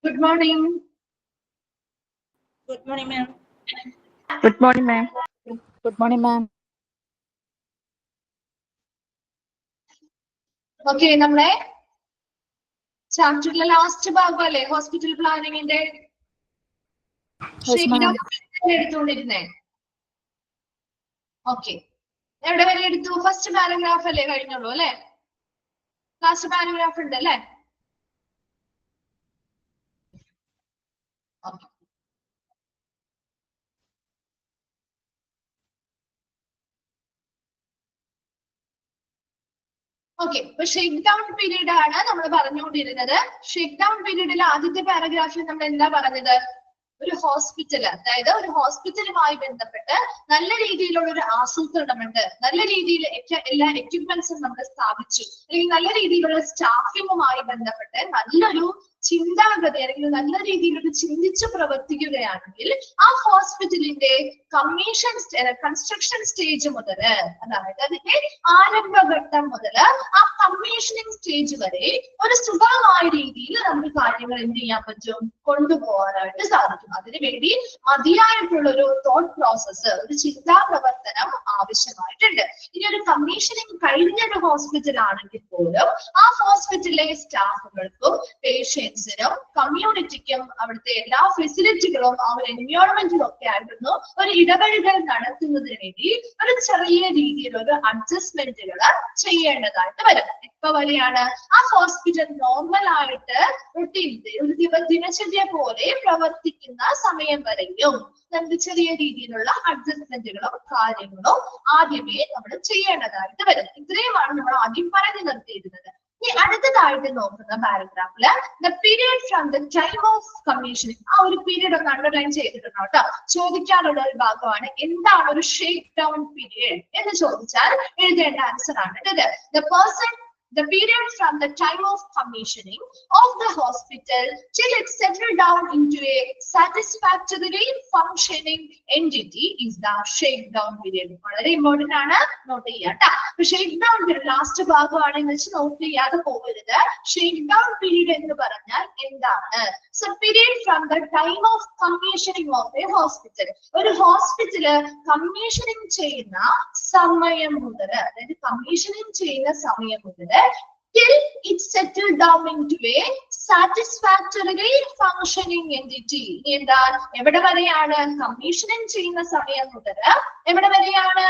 Good morning. Good morning, ma'am. Good morning, ma'am. Good morning, ma'am. Okay, നമ്മളെ ചാപ്റ്ററിലെ last ഭാഗമല്ലേ hospital പ്ലാനിങ്ങിന്റെ എടുത്തുകൊണ്ടിരുന്നേ. Okay, എവിടെ വരെ എടുത്തു? First paragraph അല്ലേ കഴിഞ്ഞുള്ളൂ അല്ലെ? ലാസ്റ്റ് പാരഗ്രാഫ് ഉണ്ട് അല്ലെ? Okay, okay. ഇപ്പൊ ഷേക്ക് ഡൗൺ പീരീഡ് ആണ് നമ്മൾ പറഞ്ഞുകൊണ്ടിരുന്നത്. ഷേക്ക് ഡൗൺ പീരീഡിൽ ആദ്യത്തെ പാരഗ്രാഫിൽ നമ്മൾ എന്താ പറഞ്ഞത്? ഒരു ഹോസ്പിറ്റൽ, അതായത് ഒരു ഹോസ്പിറ്റലുമായി ബന്ധപ്പെട്ട് നല്ല രീതിയിലുള്ള ഒരു ആസൂത്രണമുണ്ട്, നല്ല രീതിയിൽ എല്ലാ എക്യുപ്മെന്റ്സും നമ്മൾ സ്ഥാപിച്ചു, അല്ലെങ്കിൽ നല്ല രീതിയിലുള്ള സ്റ്റാഫിങ്ങുമായി ബന്ധപ്പെട്ട് നല്ലൊരു ചിന്താഗതി അല്ലെങ്കിൽ നല്ല രീതിയിലൊരു ചിന്തിച്ച് പ്രവർത്തിക്കുകയാണെങ്കിൽ ആ ഹോസ്പിറ്റലിന്റെ കൺസ്ട്രക്ഷൻ സ്റ്റേജ് മുതൽ, അതായത് അതിന്റെ ആരംഭഘട്ടം മുതൽ ആ കമ്മീഷനിങ് സ്റ്റേജ് വരെ ഒരു സുഗമമായ രീതിയിൽ നമുക്ക് കാര്യങ്ങൾ എന്ത് ചെയ്യാൻ പറ്റും? കൊണ്ടുപോകാനായിട്ട് സാധിക്കും. അതിനുവേണ്ടി മതിയായിട്ടുള്ള ഒരു തോട്ട് പ്രോസസ്സ്, ഒരു ചിന്താ പ്രവർത്തനം ആവശ്യമായിട്ടുണ്ട്. ഇനി ഒരു കമ്മീഷനിങ് കഴിഞ്ഞ ഒരു ഹോസ്പിറ്റൽ ആണെങ്കിൽ പോലും ആ ഹോസ്പിറ്റലിലെ സ്റ്റാഫുകൾക്കും പേഷ്യൻസിനും കമ്മ്യൂണിറ്റിക്കും അവിടുത്തെ എല്ലാ ഫെസിലിറ്റികളും ആ ഒരു എൻവയോൺമെന്റിലും ഒക്കെ ആയിരുന്നു ഒരു ഇടപെടലുകൾ നടത്തുന്നതിന് വേണ്ടി ഒരു ചെറിയ രീതിയിലൊരു അഡ്ജസ്റ്റ്മെന്റുകൾ ചെയ്യേണ്ടതായിട്ട് വരും. ഇപ്പൊ വരെയാണ് ആ ഹോസ്പിറ്റൽ നോർമൽ ആയിട്ട് ഒരു ദിനചര്യ പോലെ പ്രവർത്തിക്കുന്ന സമയം വരെയും നമുക്ക് ചെറിയ രീതിയിലുള്ള അഡ്ജസ്റ്റ്മെന്റുകളും കാര്യങ്ങളും ആദ്യമേ നമ്മൾ ചെയ്യേണ്ടതായിട്ട് വരും. ഇത്രയുമാണ് നമ്മൾ ആദ്യം പറഞ്ഞു നിർത്തിയിരുന്നത്. ഇനി അടുത്തതായിട്ട് നോക്കുന്ന പാരഗ്രാഫില് the period from the time of commissioning, ആ ഒരു പീരീഡ് ഒന്ന് അണ്ടർലൈൻ ചെയ്തിട്ടുണ്ട് കേട്ടോ. ചോദിക്കാനുള്ള ഒരു ഭാഗമാണ് എന്താണ് ഒരു ഷേക്ക് ഡൗൺ പീരിയഡ് എന്ന് ചോദിച്ചാൽ എഴുതേണ്ട ആൻസർ ആണ് ഇത്. The period from the time of commissioning of the hospital till it settled down into a satisfactorily functioning entity is the shakedown period. വളരെ ഇമ്പോർട്ടന്റ് ആണ്, നോട്ട് ചെയ്യാട്ടോ. ഷേക്ക് ഡൗൺ പീരീഡ് ലാസ്റ്റ് ഭാഗമാണെന്ന് വെച്ച് നോട്ട് ചെയ്യാതെ പോകരുത്. Shake down period എന്ന് പറഞ്ഞാൽ എന്താണ്? So period from the time of commissioning of A hospital, ഒരു ഹോസ്പിറ്റല് കമ്മീഷനിങ് ചെയ്യുന്ന സമയം മുതൽ, അതായത് കമ്മീഷനിങ് ചെയ്യുന്ന സമയം മുതൽ till it settled down into a satisfactorily functioning entity. എന്താ, എവിടെ വരെയാണ്? കമ്മീഷനിങ് ചെയ്യുന്ന സമയം മുതൽ എവിടെ വരെയാണ്?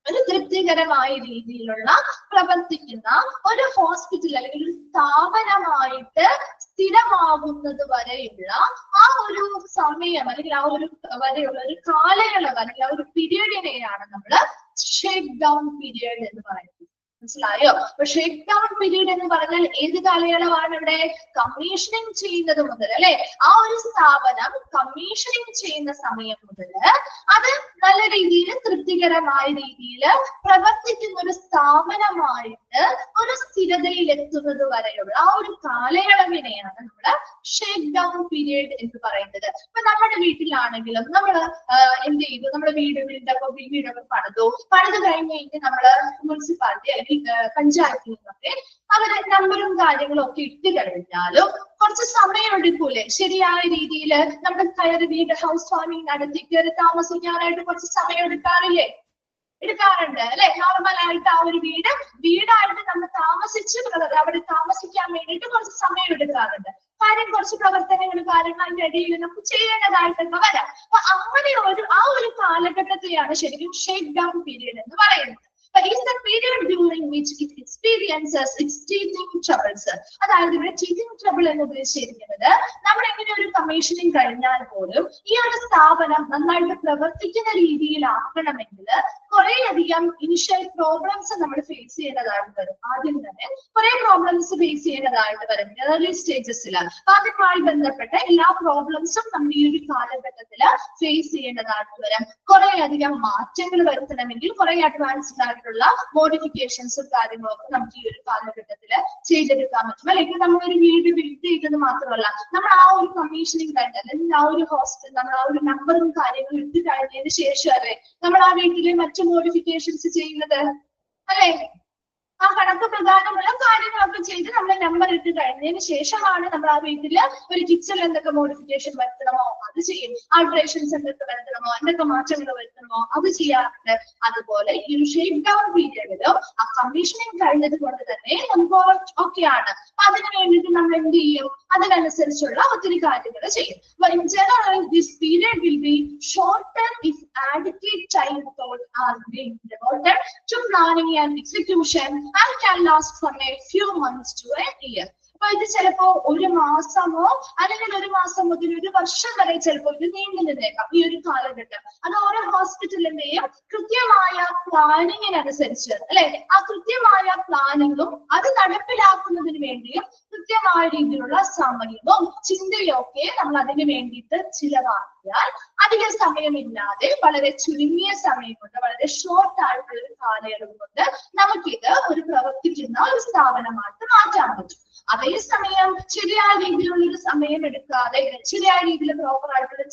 ഒരു തൃപ്തികരമായ രീതിയിലുള്ള പ്രവർത്തിക്കുന്ന ഒരു ഹോസ്പിറ്റൽ അല്ലെങ്കിൽ ഒരു സ്ഥാപനമായിട്ട് സ്ഥിരമാകുന്നത് വരെയുള്ള ആ ഒരു സമയം അല്ലെങ്കിൽ ആ ഒരു വരെയുള്ള ഒരു കാലയളവ് അല്ലെങ്കിൽ ആ ഒരു പീരീഡിനെയാണ് നമ്മൾ ഷേക്ക് ഡൗൺ പീരിയഡ് എന്ന് പറയുന്നത്. മനസ്സിലായോ? അപ്പൊ ഷേക്ക് ഡൗൺ പീരീഡ് എന്ന് പറഞ്ഞാൽ ഏത് കാലയളവാണ്? ഇവിടെ കമ്മീഷനിങ് ചെയ്യുന്നത് മുതൽ, അല്ലെ? ആ ഒരു സ്ഥാപനം കമ്മീഷനിങ് ചെയ്യുന്ന സമയം മുതൽ അത് നല്ല രീതിയിൽ തൃപ്തികരമായ രീതിയിൽ പ്രവർത്തിക്കുന്ന ഒരു സ്ഥാപനമായിട്ട് ഒരു സ്ഥിരതയിൽ എത്തുന്നത് വരെയുള്ള ആ ഒരു കാലയളവിനെയാണ് നമ്മൾ ഷേക്ക് ഡൗൺ പീരിയഡ് എന്ന് പറയുന്നത്. ഇപ്പൊ നമ്മുടെ വീട്ടിലാണെങ്കിലും നമ്മൾ എന്ത് ചെയ്തു? നമ്മുടെ വീടൊക്കെ പണിത് കഴിഞ്ഞ് നമ്മള് മുനിസിപ്പാലിറ്റി അല്ലെങ്കിൽ പഞ്ചായത്തിൽ നിന്നൊക്കെ അവര് നമ്പറും കാര്യങ്ങളും ഒക്കെ ഇട്ട് കഴിഞ്ഞാലും കുറച്ച് സമയം എടുക്കൂലേ ശരിയായ രീതിയിൽ നമ്മുടെ കയറി വീട് ഹൗസ് വാമിംഗ് നടത്തി കയറി താമസിക്കാനായിട്ട് കുറച്ച് സമയം എടുക്കാറുണ്ട് അല്ലെ? നോർമലായിട്ട് ആ ഒരു വീടായിട്ട് നമ്മൾ അവിടെ താമസിക്കാൻ വേണ്ടിയിട്ട് കുറച്ച് സമയം എടുക്കാറുണ്ട്. കാര്യം കുറച്ച് പ്രവർത്തനങ്ങൾ കാര്യങ്ങൾ അതിന്റെ ഇടയിൽ നമുക്ക് ചെയ്യേണ്ടതായിട്ടൊക്കെ വരാം. അപ്പൊ അങ്ങനെ ആ ഒരു കാലഘട്ടത്തെയാണ് ശരിക്കും ഷേക്ക് ഡൗൺ പീരീഡ് എന്ന് പറയുന്നത്. is the period during which it experiences its teething troubles. അതായത് ഇവിടെ teething trouble എന്ന് ഉദ്ദേശിച്ചിരിക്കുന്നത് നമ്മൾ എങ്ങനെ ഒരു കമ്മീഷനിങ് കഴിഞ്ഞാൽ പോലും ഈ ഒരു സ്ഥാപനം നന്നായിട്ട് പ്രവർത്തിക്കുന്ന രീതിയിലാക്കണമെങ്കിൽ കുറേയധികം ഇനിഷ്യൽ പ്രോബ്ലംസ് നമ്മൾ ഫേസ് ചെയ്യേണ്ടതായിട്ട് വരും. ആദ്യം തന്നെ കുറെ പ്രോബ്ലംസ് ഫേസ് ചെയ്യേണ്ടതായിട്ട് വരും ഏർലി സ്റ്റേജസിൽ. അതുമായി ബന്ധപ്പെട്ട എല്ലാ പ്രോബ്ലംസും നമ്മൾ ഈ ഒരു കാലഘട്ടത്തിൽ ഫേസ് ചെയ്യേണ്ടതായിട്ട് വരും. കുറേയധികം മാറ്റങ്ങൾ വരുത്തണമെങ്കിൽ കുറെ അഡ്വാൻസ്ഡ് ആയിട്ടുള്ള മോഡിഫിക്കേഷൻസും കാര്യങ്ങളും ഒക്കെ നമുക്ക് ഈ ഒരു കാലഘട്ടത്തിൽ ചെയ്തെടുക്കാൻ പറ്റും. അല്ലെങ്കിൽ നമ്മളൊരു വീട് ബിൽഡ് ചെയ്തത് മാത്രമല്ല, നമ്മൾ ആ ഒരു കമ്മീഷനിങ് കഴിഞ്ഞാൽ അല്ലെങ്കിൽ ആ ഒരു ഹോസ്റ്റൽ നമ്മൾ ആ ഒരു നമ്പറും കാര്യങ്ങളും ഇട്ട് കഴിഞ്ഞതിന് ശേഷമല്ലേ നമ്മൾ ആ വീട്ടിലെ മറ്റു മോഡിഫിക്കേഷൻസ് ചെയ്യുന്നത്, അല്ലെ? ആ കണക്ക് പ്രകാരമുള്ള കാര്യങ്ങളൊക്കെ ചെയ്ത് നമ്മൾ നമ്പർ ഇട്ട് കഴിഞ്ഞതിന് ശേഷമാണ് നമ്മൾ ആ വീട്ടില് ഒരു കിച്ചണിൽ എന്തൊക്കെ മോഡിഫിക്കേഷൻ വരുത്തണമോ അത് ചെയ്യും, ആൾട്രേഷൻസ് എന്തൊക്കെ വരുത്തണമോ എന്തൊക്കെ മാറ്റങ്ങൾ വരുത്തണമോ അത് ചെയ്യാറുണ്ട്. അതുപോലെ ഈ ഒരു ഷേക്ക് ഡൗൺ പീരിയഡിലോ ആ കമ്മീഷനിങ് കഴിഞ്ഞത് കൊണ്ട് തന്നെ നമുക്ക് ഓക്കെയാണ്. അതിന് വേണ്ടിയിട്ട് നമ്മൾ എന്ത് ചെയ്യും, അതിനനുസരിച്ചുള്ള ഒത്തിരി കാര്യങ്ങൾ ചെയ്യും. In general, this period will be shorter if adequate time thought are being devoted to planning and execution and can last from a few months to a year. അപ്പൊ ഇത് ചിലപ്പോ ഒരു മാസമോ അല്ലെങ്കിൽ ഒരു മാസം മുതൽ ഒരു വർഷം വരെ ചിലപ്പോൾ ഇത് നീണ്ടു നിന്നേക്കാം ഈ ഒരു കാലഘട്ടം. അത് ഓരോ ഹോസ്പിറ്റലിന്റെയും കൃത്യമായ പ്ലാനിങ്ങിനനുസരിച്ച് അല്ലെ, ആ കൃത്യമായ പ്ലാനിങ്ങും അത് നടപ്പിലാക്കുന്നതിന് വേണ്ടിയും കൃത്യമായ രീതിയിലുള്ള സമയവും ചിന്തയും ഒക്കെ നമ്മൾ അതിന് വേണ്ടിയിട്ട് ചിലവാക്കിയാൽ അധിക സമയമില്ലാതെ വളരെ ചുരുങ്ങിയ സമയം കൊണ്ട്, വളരെ ഷോർട്ട് ആയിട്ടുള്ള ഒരു കാലയളവ് കൊണ്ട് നമുക്കിത് ഒരു പ്രവർത്തിക്കുന്ന ഒരു സ്ഥാപനമായിട്ട് മാറ്റാൻ പറ്റും. അതേസമയം ശരിയായ രീതിയിലുള്ള ഒരു സമയം എടുക്കാതെ ശരിയായ രീതിയിൽ പ്രോപ്പർ ആയിട്ടുള്ള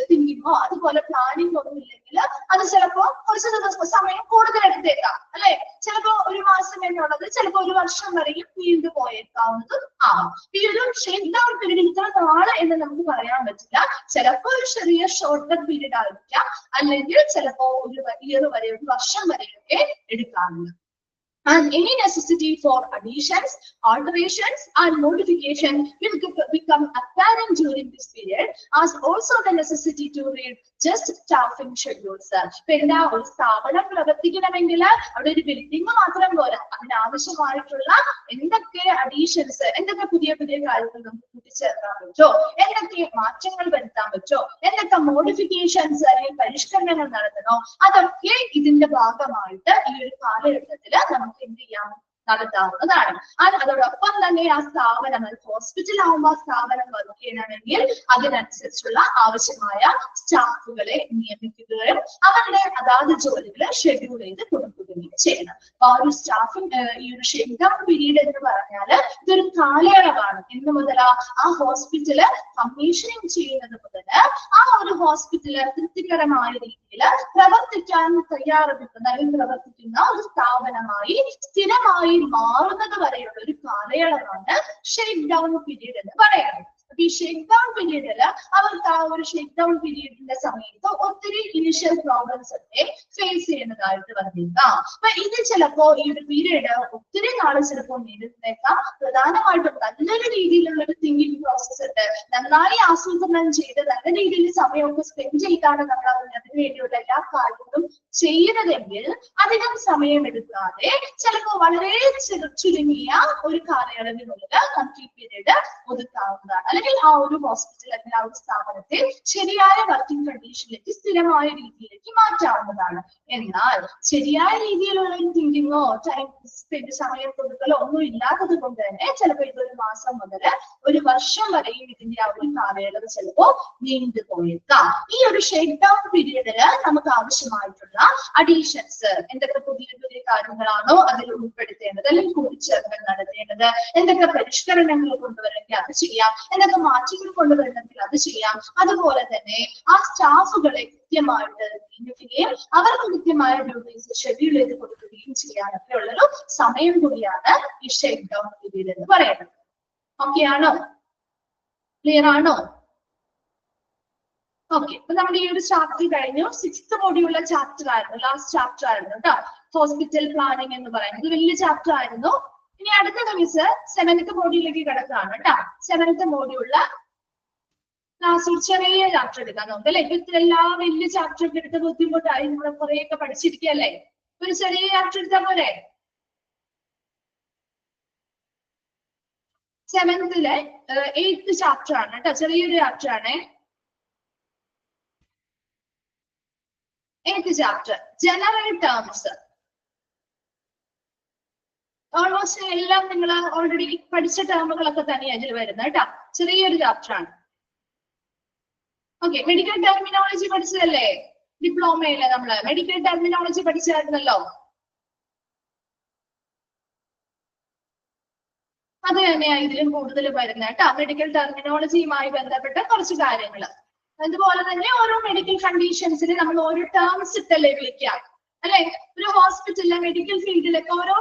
തിങ്കിങ്ങോ അതുപോലെ പ്ലാനിങ് ഒന്നും ഇല്ലെങ്കിൽ അത് ചിലപ്പോ കുറച്ച് ദിവസം സമയം കൂടുതൽ എടുത്തേക്കാം അല്ലെ. ചിലപ്പോ ഒരു മാസം എന്നുള്ളത് ചിലപ്പോ ഒരു വർഷം വരെയും നീണ്ടു പോയേക്കാവുന്നതും ആവാം. ഈ ഒരു ഷേക്ക് ഡൗൺ പീരീഡ് ഇത്ര നാളെ എന്ന് നമുക്ക് പറയാൻ പറ്റില്ല. ചിലപ്പോ ഒരു ചെറിയ ഷോർട്ടർ പീരീഡ് ആയിരിക്കാം, അല്ലെങ്കിൽ ചിലപ്പോ ഒരു ഇയർ വരെ, ഒരു വർഷം വരെയൊക്കെ എടുക്കാറുണ്ട്. And any necessity for additions, alterations, and modification will become apparent during this period, as also the necessity to read just staffing schedules. പിന്നെ ഒരു സ്ഥാപനം പ്രവർത്തിക്കണമെങ്കിൽ അവിടെ ഒരു ബിൽഡിംഗ് മാത്രം പോരാ, അതിനാവശ്യമായിട്ടുള്ള എന്തൊക്കെ അഡീഷൻസ്, എന്തൊക്കെ പുതിയ പുതിയ കാര്യങ്ങൾ നമുക്ക് കൂട്ടിച്ചേർക്കാൻ പറ്റോ, എന്തൊക്കെ മാറ്റങ്ങൾ വരുത്താൻ പറ്റോ, എന്തൊക്കെ മോഡിഫിക്കേഷൻസ് അല്ലെങ്കിൽ പരിഷ്കരണങ്ങൾ നടത്തണോ, അതൊക്കെ ഇതിന്റെ ഭാഗമായിട്ട് ഈ ഒരു കാലഘട്ടത്തിൽ നമുക്ക് എന്ത് ചെയ്യാം, നടത്താവുന്നതാണ്. അതോടൊപ്പം തന്നെ ആ സ്ഥാപനം, ഹോസ്പിറ്റൽ ആവുമ്പോൾ ആ സ്ഥാപനം വർക്ക് ചെയ്യണമെങ്കിൽ അതിനനുസരിച്ചുള്ള ആവശ്യമായ സ്റ്റാഫുകളെ നിയമിക്കുകയും അവരുടെ അതാത് ജോലികൾ ഷെഡ്യൂൾ ചെയ്ത് കൊടുക്കുകയും ചെയ്യണം. ആ ഒരു സ്റ്റാഫിംഗ്, ഈ ഒരു ഷേക്ക് ഡൗൺ പീരീഡ് എന്ന് പറഞ്ഞാൽ ഇതൊരു കാലയളവാണ്. എന്ന് മുതൽ ആ ഹോസ്പിറ്റല് കമ്മീഷനിങ് ചെയ്യുന്നത് മുതൽ ആ ഒരു ഹോസ്പിറ്റല് തൃപ്തികരമായ രീതിയിൽ പ്രവർത്തിക്കാൻ തയ്യാറെടുക്കുന്ന അല്ലെങ്കിൽ പ്രവർത്തിക്കുന്ന ഒരു സ്ഥാപനമായി സ്ഥിരമായി മാറുന്നത് വരെയുള്ള ഒരു കാലയളവാണ് ഷേക്ക് ഡൗൺ പീരീഡ് എന്ന് പറയുന്നത്. അപ്പൊ ഈ ഷേക്ക് ഡൗൺ പീരീഡില് അവർക്ക് ആ ഒരു ഷേക്ക് ഡൗൺ പീരീഡിന്റെ സമയത്ത് ഒത്തിരി ഇനിഷ്യൽ പ്രോബ്ലംസ് ഒക്കെ ഫേസ് ചെയ്യുന്നതായിട്ട് വന്നേക്കാം. അപ്പൊ ഇത് ചിലപ്പോ ഈ ഒരു പീരീഡ് ഒത്തിരി നാളെ ചിലപ്പോൾ നേരിട്ടേക്കാം. പ്രധാനമായിട്ടും നല്ലൊരു രീതിയിലുള്ള ഒരു തിങ്കിങ് പ്രോസസ് ഉണ്ട്, നന്നായി ആസൂത്രണം ചെയ്ത് നല്ല രീതിയിൽ സമയമൊക്കെ സ്പെൻഡ് ചെയ്താണ് നമ്മൾ അതിന് വേണ്ടിയുള്ള എല്ലാ കാര്യങ്ങളും ചെയ്യുന്നതെങ്കിൽ അധികം സമയമെടുക്കാതെ ചിലപ്പോൾ വളരെ ചുരുങ്ങിയ ഒരു കാലയളവിനുള്ളിൽ നമുക്ക് ഈ പീരീഡ് ഒതുക്കാവുന്നതാണ്. അല്ലെങ്കിൽ ആ ഒരു ഹോസ്പിറ്റൽ അല്ലെങ്കിൽ ആ ഒരു സ്ഥാപനത്തെ ശരിയായ വർക്കിംഗ് കണ്ടീഷനിലേക്ക് സ്ഥിരമായ രീതിയിലേക്ക് മാറ്റാവുന്നതാണ്. എന്നാൽ ശരിയായ രീതിയിലുള്ള ഒരു തിങ്കിങ്ങോ ടൈം സ്പെൻഡ് സമയം കൊടുക്കലോ ഒന്നും ഇല്ലാത്തത് കൊണ്ട് തന്നെ ചിലപ്പോൾ ഇതൊരു മാസം മുതൽ ഒരു വർഷം വരെയും ഇതിന്റെ ആ ഒരു കാലയളവ് ചിലപ്പോൾ നീണ്ടു പോയേക്കാം. ഈ ഒരു ഷേക്ക് ഡൗൺ പീരീഡില് നമുക്ക് ആവശ്യമായിട്ടുള്ള അഡീഷൻസ്, എന്തൊക്കെ പുതിയ പുതിയ കാര്യങ്ങളാണോ അതിൽ ഉൾപ്പെടുത്തേണ്ടത് അല്ലെങ്കിൽ കൂട്ടിച്ചേർക്കൽ നടത്തേണ്ടത്, എന്തൊക്കെ പരിഷ്കരണങ്ങൾ കൊണ്ടുവരണമെങ്കിൽ അത് ചെയ്യാം, എന്തൊക്കെ മാറ്റങ്ങൾ കൊണ്ടുവരണമെങ്കിൽ അത് ചെയ്യാം. അതുപോലെ തന്നെ ആ സ്റ്റാഫുകളെ കൃത്യമായിട്ട് നിയമിക്കുകയും അവർക്ക് കൃത്യമായ ഡ്യൂട്ടീസ് ഷെഡ്യൂൾ ചെയ്ത് കൊടുക്കുകയും ചെയ്യാനൊക്കെ ഉള്ളൊരു സമയം കൂടിയാണ് ഈ ഷേക്ക് ഡൗൺ പീരീഡ് എന്ന് പറയുന്നത്. ഓക്കെ ആണോ? ക്ലിയർ ആണോ? ഓക്കെ, അപ്പൊ നമ്മുടെ ഈ ഒരു ചാപ്റ്റർ കഴിഞ്ഞു. 6th മോഡ്യൂളിലെ ചാപ്റ്റർ ആയിരുന്നു, ലാസ്റ്റ് ചാപ്റ്റർ ആയിരുന്നു കേട്ടോ, ഹോസ്പിറ്റൽ പ്ലാനിങ് എന്ന് പറയുന്നത്. ഇത് വലിയ ചാപ്റ്റർ ആയിരുന്നു. ഇനി അടുത്ത മിസ് 7th മോഡ്യൂളിലേക്ക് കിടക്കുകയാണ് കേട്ടോ. 7th മോഡ്യൂളില് ലാസ്റ്റ് ഒരു ചെറിയ ചാപ്റ്റർ എടുക്കാൻ നോക്കാം അല്ലെ. ഇപ്പൊ എല്ലാ വലിയ ചാപ്റ്റർ ഒക്കെ എടുത്ത് ബുദ്ധിമുട്ടായി, നമ്മളെ കുറെയൊക്കെ പഠിച്ചിരിക്കല്ലേ. ഒരു ചെറിയ ചാപ്റ്റർ എടുത്താൽ പോലെ. 7th 8th ചാപ്റ്റർ ആണ് കേട്ടോ, ചെറിയൊരു ചാപ്റ്റർ ആണ്. 8th chapter general terms. Almost എല്ലാം നിങ്ങൾ ഓൾറെഡി പഠിച്ച ടേമുകളൊക്കെ തന്നെയാണ് ഇതിൽ വരുന്നത് കേട്ടോ. ചെറിയൊരു ചാപ്റ്റർ ആണ്. ഓക്കെ, മെഡിക്കൽ ടെർമിനോളജി പഠിച്ചതല്ലേ ഡിപ്ലോമയില്? നമ്മള് മെഡിക്കൽ ടെർമിനോളജി പഠിച്ചായിരുന്നല്ലോ. അത് തന്നെയാണ് ഇതിലും കൂടുതൽ വരുന്നത് കേട്ടോ. മെഡിക്കൽ ടെർമിനോളജിയുമായി ബന്ധപ്പെട്ട കുറച്ച് കാര്യങ്ങൾ. അതുപോലെ തന്നെ ഓരോ മെഡിക്കൽ കണ്ടീഷൻസിന് നമ്മൾ ഓരോ ടേംസ് ഇട്ടല്ലേ വിളിക്കാം. അല്ലെ? ഒരു ഹോസ്പിറ്റലിലെ മെഡിക്കൽ ഫീൽഡിലൊക്കെ ഓരോ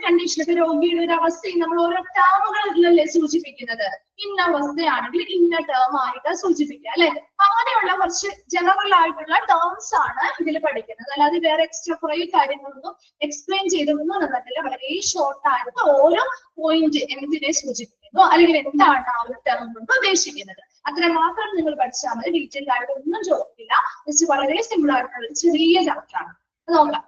കണ്ടീഷനൊക്കെ രോഗിയുടെ ഒരു അവസ്ഥയും നമ്മൾ ഓരോ ടേമുകളിലല്ലേ സൂചിപ്പിക്കുന്നത്. ഇന്ന അവസ്ഥയാണെങ്കിൽ ഇന്ന ടേം ആയിട്ട് സൂചിപ്പിക്കുക അല്ലെ? അങ്ങനെയുള്ള കുറച്ച് ജനറൽ ആയിട്ടുള്ള ടേംസ് ആണ് ഇതിൽ പഠിക്കുന്നത്. അല്ലാതെ വേറെ എക്സ്ട്രാ കുറെ കാര്യങ്ങളൊന്നും എക്സ്പ്ലെയിൻ ചെയ്തൊന്നും തന്നിട്ടില്ല. വളരെ ഷോർട്ട് ആയിട്ട് ഓരോ പോയിന്റ് എന്തിനെ സൂചിപ്പിക്കുന്നു അല്ലെങ്കിൽ എന്താണ് ആ ഒരു ടേം കൊണ്ട് ഉദ്ദേശിക്കുന്നത് അത്ര മാത്രം നിങ്ങൾ പഠിച്ചാൽ മതി. ഡീറ്റെയിൽ ആയിട്ട് ഒന്നും ചോദിക്കില്ല. ജസ്റ്റ് വളരെ സിമ്പിൾ ആയിട്ടുള്ള ചെറിയ ചാപ്റ്റർ ആണ്. നോക്കാം.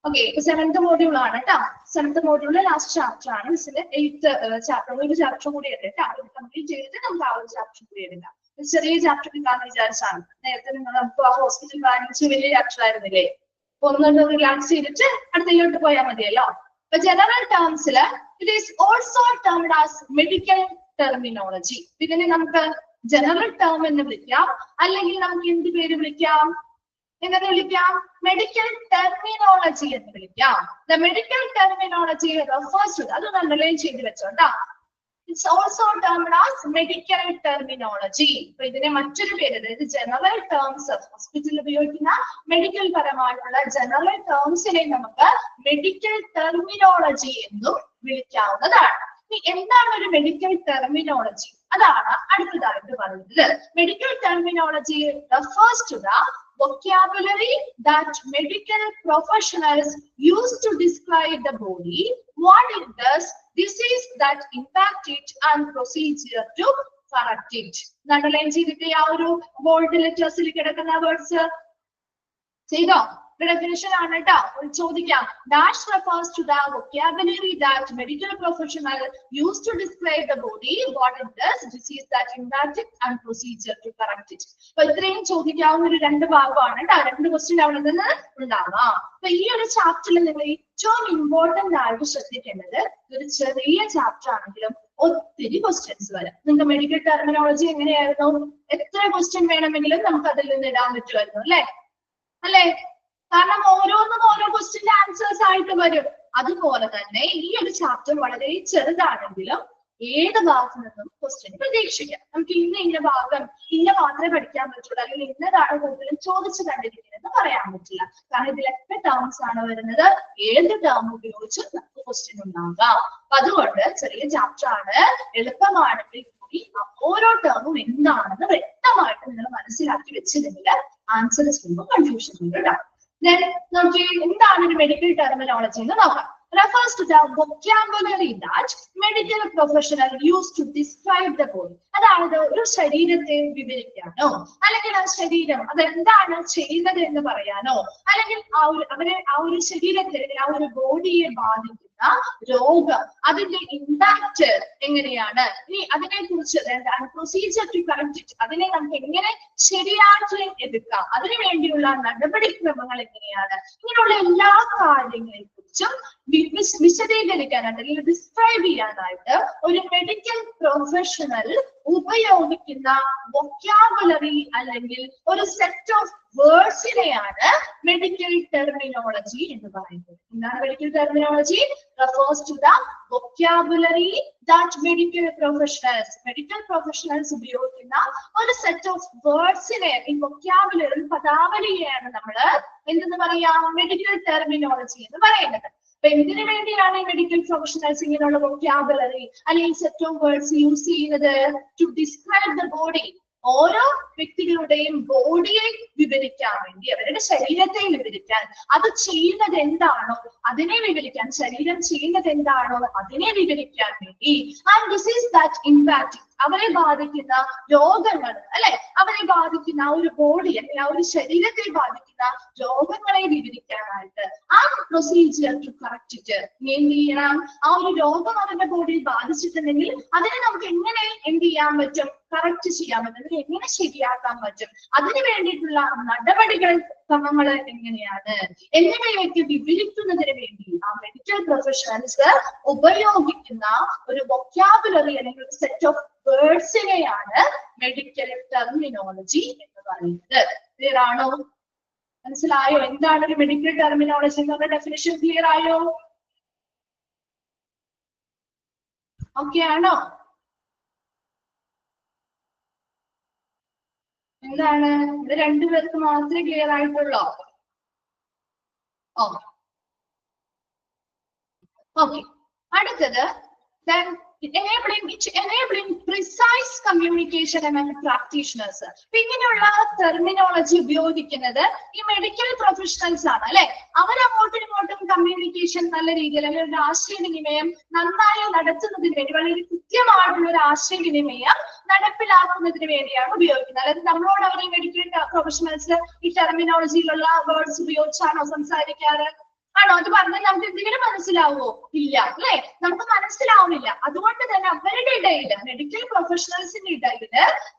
ഓക്കെ, ഇപ്പൊ 7th മോഡ്യൂൾ ആണ് കേട്ടോ. 7th മോഡ്യൂളിലെ ലാസ്റ്റ് ചാപ്റ്റർ ആണ്. മിസ്സിന്റെ 8th ചാപ്റ്റർ ഒരു ചാപ്റ്റർ കൂടി ഉണ്ട് കേട്ടോ. ഇത് കംപ്ലീറ്റ് ചെയ്തിട്ട് നമുക്ക് ആ ഒരു ചാപ്റ്റർ കൂടി എടുക്കാം. ചെറിയ ചാപ്റ്റർ എടുക്കാന്ന് വിചാരിച്ചാണ്. നേരത്തെ നിങ്ങൾ നമുക്ക് ആ ഹോസ്പിറ്റൽ വാങ്ങിച്ച് വലിയ ചാപ്റ്റർ ആയിരുന്നില്ലേ? ഒന്നുകൊണ്ട് റിലാക്സ് ചെയ്തിട്ട് അടുത്തയിലോട്ട് പോയാൽ മതിയല്ലോ. ഇപ്പൊ ജനറൽ ടേംസിൽ it is also termed as medical terminology. ഇതിനെ നമുക്ക് ജനറൽ ടേം എന്ന് വിളിക്കാം, അല്ലെങ്കിൽ നമുക്ക് എന്ത് പേര് വിളിക്കാം? എങ്ങനെ വിളിക്കാം? മെഡിക്കൽ ടെർമിനോളജി എന്ന് വിളിക്കാം. The medical terminology refers to, അത് അണ്ടർലൈൻ ചെയ്ത് വെച്ചോട്ടാ. It's also termed as medical terminology. അപ്പൊ ഇതിനെ മറ്റൊരു പേര്, അതായത് ജനറൽ ടേംസ്, ഹോസ്പിറ്റലിൽ ഉപയോഗിക്കുന്ന മെഡിക്കൽ പരമായിട്ടുള്ള ജനറൽ ടേംസിനെ നമുക്ക് മെഡിക്കൽ ടെർമിനോളജി എന്നും വിളിക്കാവുന്നതാണ്. എന്താണ് ഒരു മെഡിക്കൽ ടെർമിനോളജി? അതാണ് അടുത്തതായിട്ട് പറയുന്നത്. Medical terminology refers to the vocabulary that medical professionals use to describe the body, what it does, disease that impact it, and procedure to correct it. Underline ചെയ്തിട്ട് ആ ഒരു ബോൾഡ് ലെറ്റേഴ്സിൽ കിടക്കുന്ന വേർഡ്സ് ചെയ്തോ? Definition ആണ് കേട്ടോ. ചോദിക്കാം. Dash refers to the vocabulary that medical professionals use to describe the body, what it does, disease that impact it, and procedure to correct it. അപ്പൊ ഇത്രയും ചോദിക്കാവുന്ന ഒരു രണ്ട് ഭാഗമാണ് കേട്ടോ. രണ്ട് ക്വസ്റ്റ്യൻ അവിടെ നിന്ന് ഉണ്ടാവാം. അപ്പൊ ഈ ഒരു ചാപ്റ്ററിൽ നിങ്ങൾ ഏറ്റവും ഇമ്പോർട്ടന്റ് ആയിട്ട് ശ്രദ്ധിക്കേണ്ടത്, ഒരു ചെറിയ ചാപ്റ്റർ ആണെങ്കിലും ഒത്തിരി ക്വസ്റ്റ്യൻസ് വരും. നിങ്ങൾക്ക് മെഡിക്കൽ ടെർമിനോളജി എങ്ങനെയായിരുന്നു? എത്ര ക്വസ്റ്റ്യൻ വേണമെങ്കിലും നമുക്ക് അതിൽ നിന്ന് ഇടാൻ പറ്റുമായിരുന്നു അല്ലേ? കാരണം ഓരോന്നും ഓരോ ക്വസ്റ്റ്യന്റെ ആൻസേഴ്സ് ആയിട്ട് വരും. അതുപോലെ തന്നെ ഈ ഒരു ചാപ്റ്റർ വളരെ ചെറുതാണെങ്കിലും ഏത് ഭാഗത്തു നിന്നും ക്വസ്റ്റ്യൻ പ്രതീക്ഷിക്കാം. നമുക്ക് ഇന്ന ഭാഗം മാത്രമേ പഠിക്കാൻ പറ്റുള്ളൂ, അല്ലെങ്കിൽ ഇന്നതാണ് കൂടുതലും ചോദിച്ചു കണ്ടിരിക്കുന്നതെന്ന് പറയാൻ പറ്റില്ല. കാരണം ഇതിലൊക്കെ ടേംസ് ആണ് വരുന്നത്. ഏത് ടേം ഉപയോഗിച്ച് നമുക്ക് ക്വസ്റ്റ്യൻ ഉണ്ടാകാം. അപ്പൊ അതുകൊണ്ട് ചെറിയ ചാപ്റ്റർ ആണ്, എളുപ്പമാണെങ്കിൽ കൂടി ഓരോ ടേമും എന്താണെന്ന് വ്യക്തമായിട്ട് നിങ്ങൾ മനസ്സിലാക്കി വെച്ചില്ലെങ്കിൽ ആൻസർ ചെയ്യുമ്പോൾ കൺഫ്യൂഷൻ ഉണ്ടാവും. Then നമുക്ക് എന്താണ് ഒരു മെഡിക്കൽ ടെർമിനോളജി എന്ന് നോക്കാം. Refers to the vocabulary that medical professional use to describe the body. അതായത് ഒരു ശരീരത്തെ വിവരിക്കാനോ, അല്ലെങ്കിൽ ആ ശരീരം അതെന്താണ് ചെയ്യുന്നത് എന്ന് പറയാനോ, അല്ലെങ്കിൽ ആ ഒരു ശരീരത്തെ ആ ഒരു ബോഡിയെ ബാധിക്കുന്ന രോഗം, അതിന്റെ ഇമ്പാക്ട് എങ്ങനെയാണ്, ഇനി അതിനെ കുറിച്ച് പ്രൊസീജിയർ ടു കറക്റ്റ് ഇറ്റ്, അതിനെ നമുക്ക് എങ്ങനെ ശരിയാക്കി എടുക്കാം, അതിനു വേണ്ടിയുള്ള നടപടിക്രമങ്ങൾ എങ്ങനെയാണ്, ഇങ്ങനെയുള്ള എല്ലാ കാര്യങ്ങളെ കുറിച്ചും വിശദീകരിക്കാനായിട്ട് അല്ലെങ്കിൽ ഡിസ്ക്രൈബ് ചെയ്യാനായിട്ട് ഒരു മെഡിക്കൽ പ്രൊഫഷണൽ ഉപയോഗിക്കുന്ന വൊക്കാബുലറി അല്ലെങ്കിൽ ഒരു സെറ്റ് ഓഫ് വേർഡ്സിനെയാണ് മെഡിക്കൽ ടെർമിനോളജി എന്ന് പറയുന്നത്. എന്താണ് medical terminology? refers to the vocabulary that medical professionals ഉപയോഗിക്കുന്ന ഒരു സെറ്റ് ഓഫ് വേർഡ്സിനെ, ഈ വൊക്കാബുലറി പദാവലിയെയാണ് നമ്മൾ എന്തെന്ന് പറയാം? മെഡിക്കൽ ടെർമിനോളജി എന്ന് പറയുന്നത്. അപ്പൊ എന്തിനു വേണ്ടിയാണ് മെഡിക്കൽ പ്രൊഫഷണൽസ് ഇങ്ങനെയുള്ള വൊക്കാബുലറി അല്ലെങ്കിൽ സെറ്റ് ഓഫ് വേർഡ്സ് യൂസ് ചെയ്യുന്നത്? To describe the body. ഓരോ വ്യക്തികളുടെയും ബോഡിയെ വിവരിക്കാൻ വേണ്ടി, അവരുടെ ശരീരത്തെ വിവരിക്കാൻ, അത് ചെയ്യുന്നത് എന്താണോ അതിനെ വിവരിക്കാൻ, ശരീരം ചെയ്യുന്നത് എന്താണോ അതിനെ വിവരിക്കാൻ വേണ്ടി, ആൻഡ് ഡിസീസ് ദാറ്റ് ഇമ്പാക്ട്, അവരെ ബാധിക്കുന്ന രോഗങ്ങൾ അല്ലെ, അവരെ ബാധിക്കുന്ന ആ ഒരു ബോഡി അല്ലെങ്കിൽ ആ ഒരു ശരീരത്തെ ബാധിക്കുന്ന രോഗങ്ങളെ വിവരിക്കാനായിട്ട്, ആ പ്രൊസീജിയർ ടു കറക്റ്റ് ഇറ്റ്, എന്ത് ചെയ്യണം? ആ ഒരു രോഗം അവരുടെ ബോഡിയിൽ ബാധിച്ചിട്ടുണ്ടെങ്കിൽ അതിനെ നമുക്ക് എങ്ങനെ എന്ത് ചെയ്യാൻ പറ്റും? കറക്റ്റ് ചെയ്യാൻ പറ്റും, അതിനെ എങ്ങനെ ശരിയാക്കാൻ പറ്റും, അതിനു വേണ്ടിയിട്ടുള്ള നടപടികൾ ക്രമങ്ങൾ എങ്ങനെയാണ് എന്നിവയൊക്കെ വിവരിക്കുന്നതിന് വേണ്ടി ആ മെഡിക്കൽ പ്രൊഫഷണൽസ് ഉപയോഗിക്കുന്ന ഒരു വൊക്കാബുലറി അല്ലെങ്കിൽ ഒരു സെറ്റ് ഓഫ് വേർഡ്സിനെയാണ് മെഡിക്കൽ ടെർമിനോളജി എന്ന് പറയുന്നത്. ക്ലിയർ ആണോ? മനസ്സിലായോ എന്താണ് ഒരു മെഡിക്കൽ ടെർമിനോളജി എന്നുള്ള ഡെഫിനിഷൻ? ക്ലിയർ ആയോ? ഓക്കെ ആണോ? എന്താണ് ഇവിടെ രണ്ടുപേർക്ക് മാത്രമേ ക്ലിയർ ആയിട്ടുള്ളൂ? ഓക്കെ. അടുത്തത് enabling precise communication among practitioners. ഇങ്ങനെയുള്ള ടെർമിനോളജി ഉപയോഗിക്കുന്നത് ഈ മെഡിക്കൽ പ്രൊഫഷണൽസ് ആണ് അല്ലെ. അവരങ്ങോട്ടും ഇങ്ങോട്ടും കമ്മ്യൂണിക്കേഷൻ നല്ല രീതിയിൽ അല്ലെങ്കിൽ ഒരു ആശയവിനിമയം നന്നായി നടത്തുന്നതിന് വേണ്ടി വളരെ കൃത്യമായിട്ടുള്ള ഒരു ആശയവിനിമയം നടപ്പിലാക്കുന്നതിന് വേണ്ടിയാണ് ഉപയോഗിക്കുന്നത്. അതായത് നമ്മളോട് അവർ ഈ മെഡിക്കൽ പ്രൊഫഷണൽസ് ഈ ടെർമിനോളജിയിലുള്ള വേർഡ്സ് ഉപയോഗിച്ചാണോ സംസാരിക്കാറ്? ആണോ? അത് പറഞ്ഞാൽ നമുക്ക് എന്തെങ്കിലും മനസ്സിലാവോ? ഇല്ല അല്ലെ, നമുക്ക് മനസ്സിലാവുന്നില്ല. അതുകൊണ്ട് തന്നെ അവരുടെ ഇടയിൽ മെഡിക്കൽ പ്രൊഫഷണൽസിന്റെ ഇടയിൽ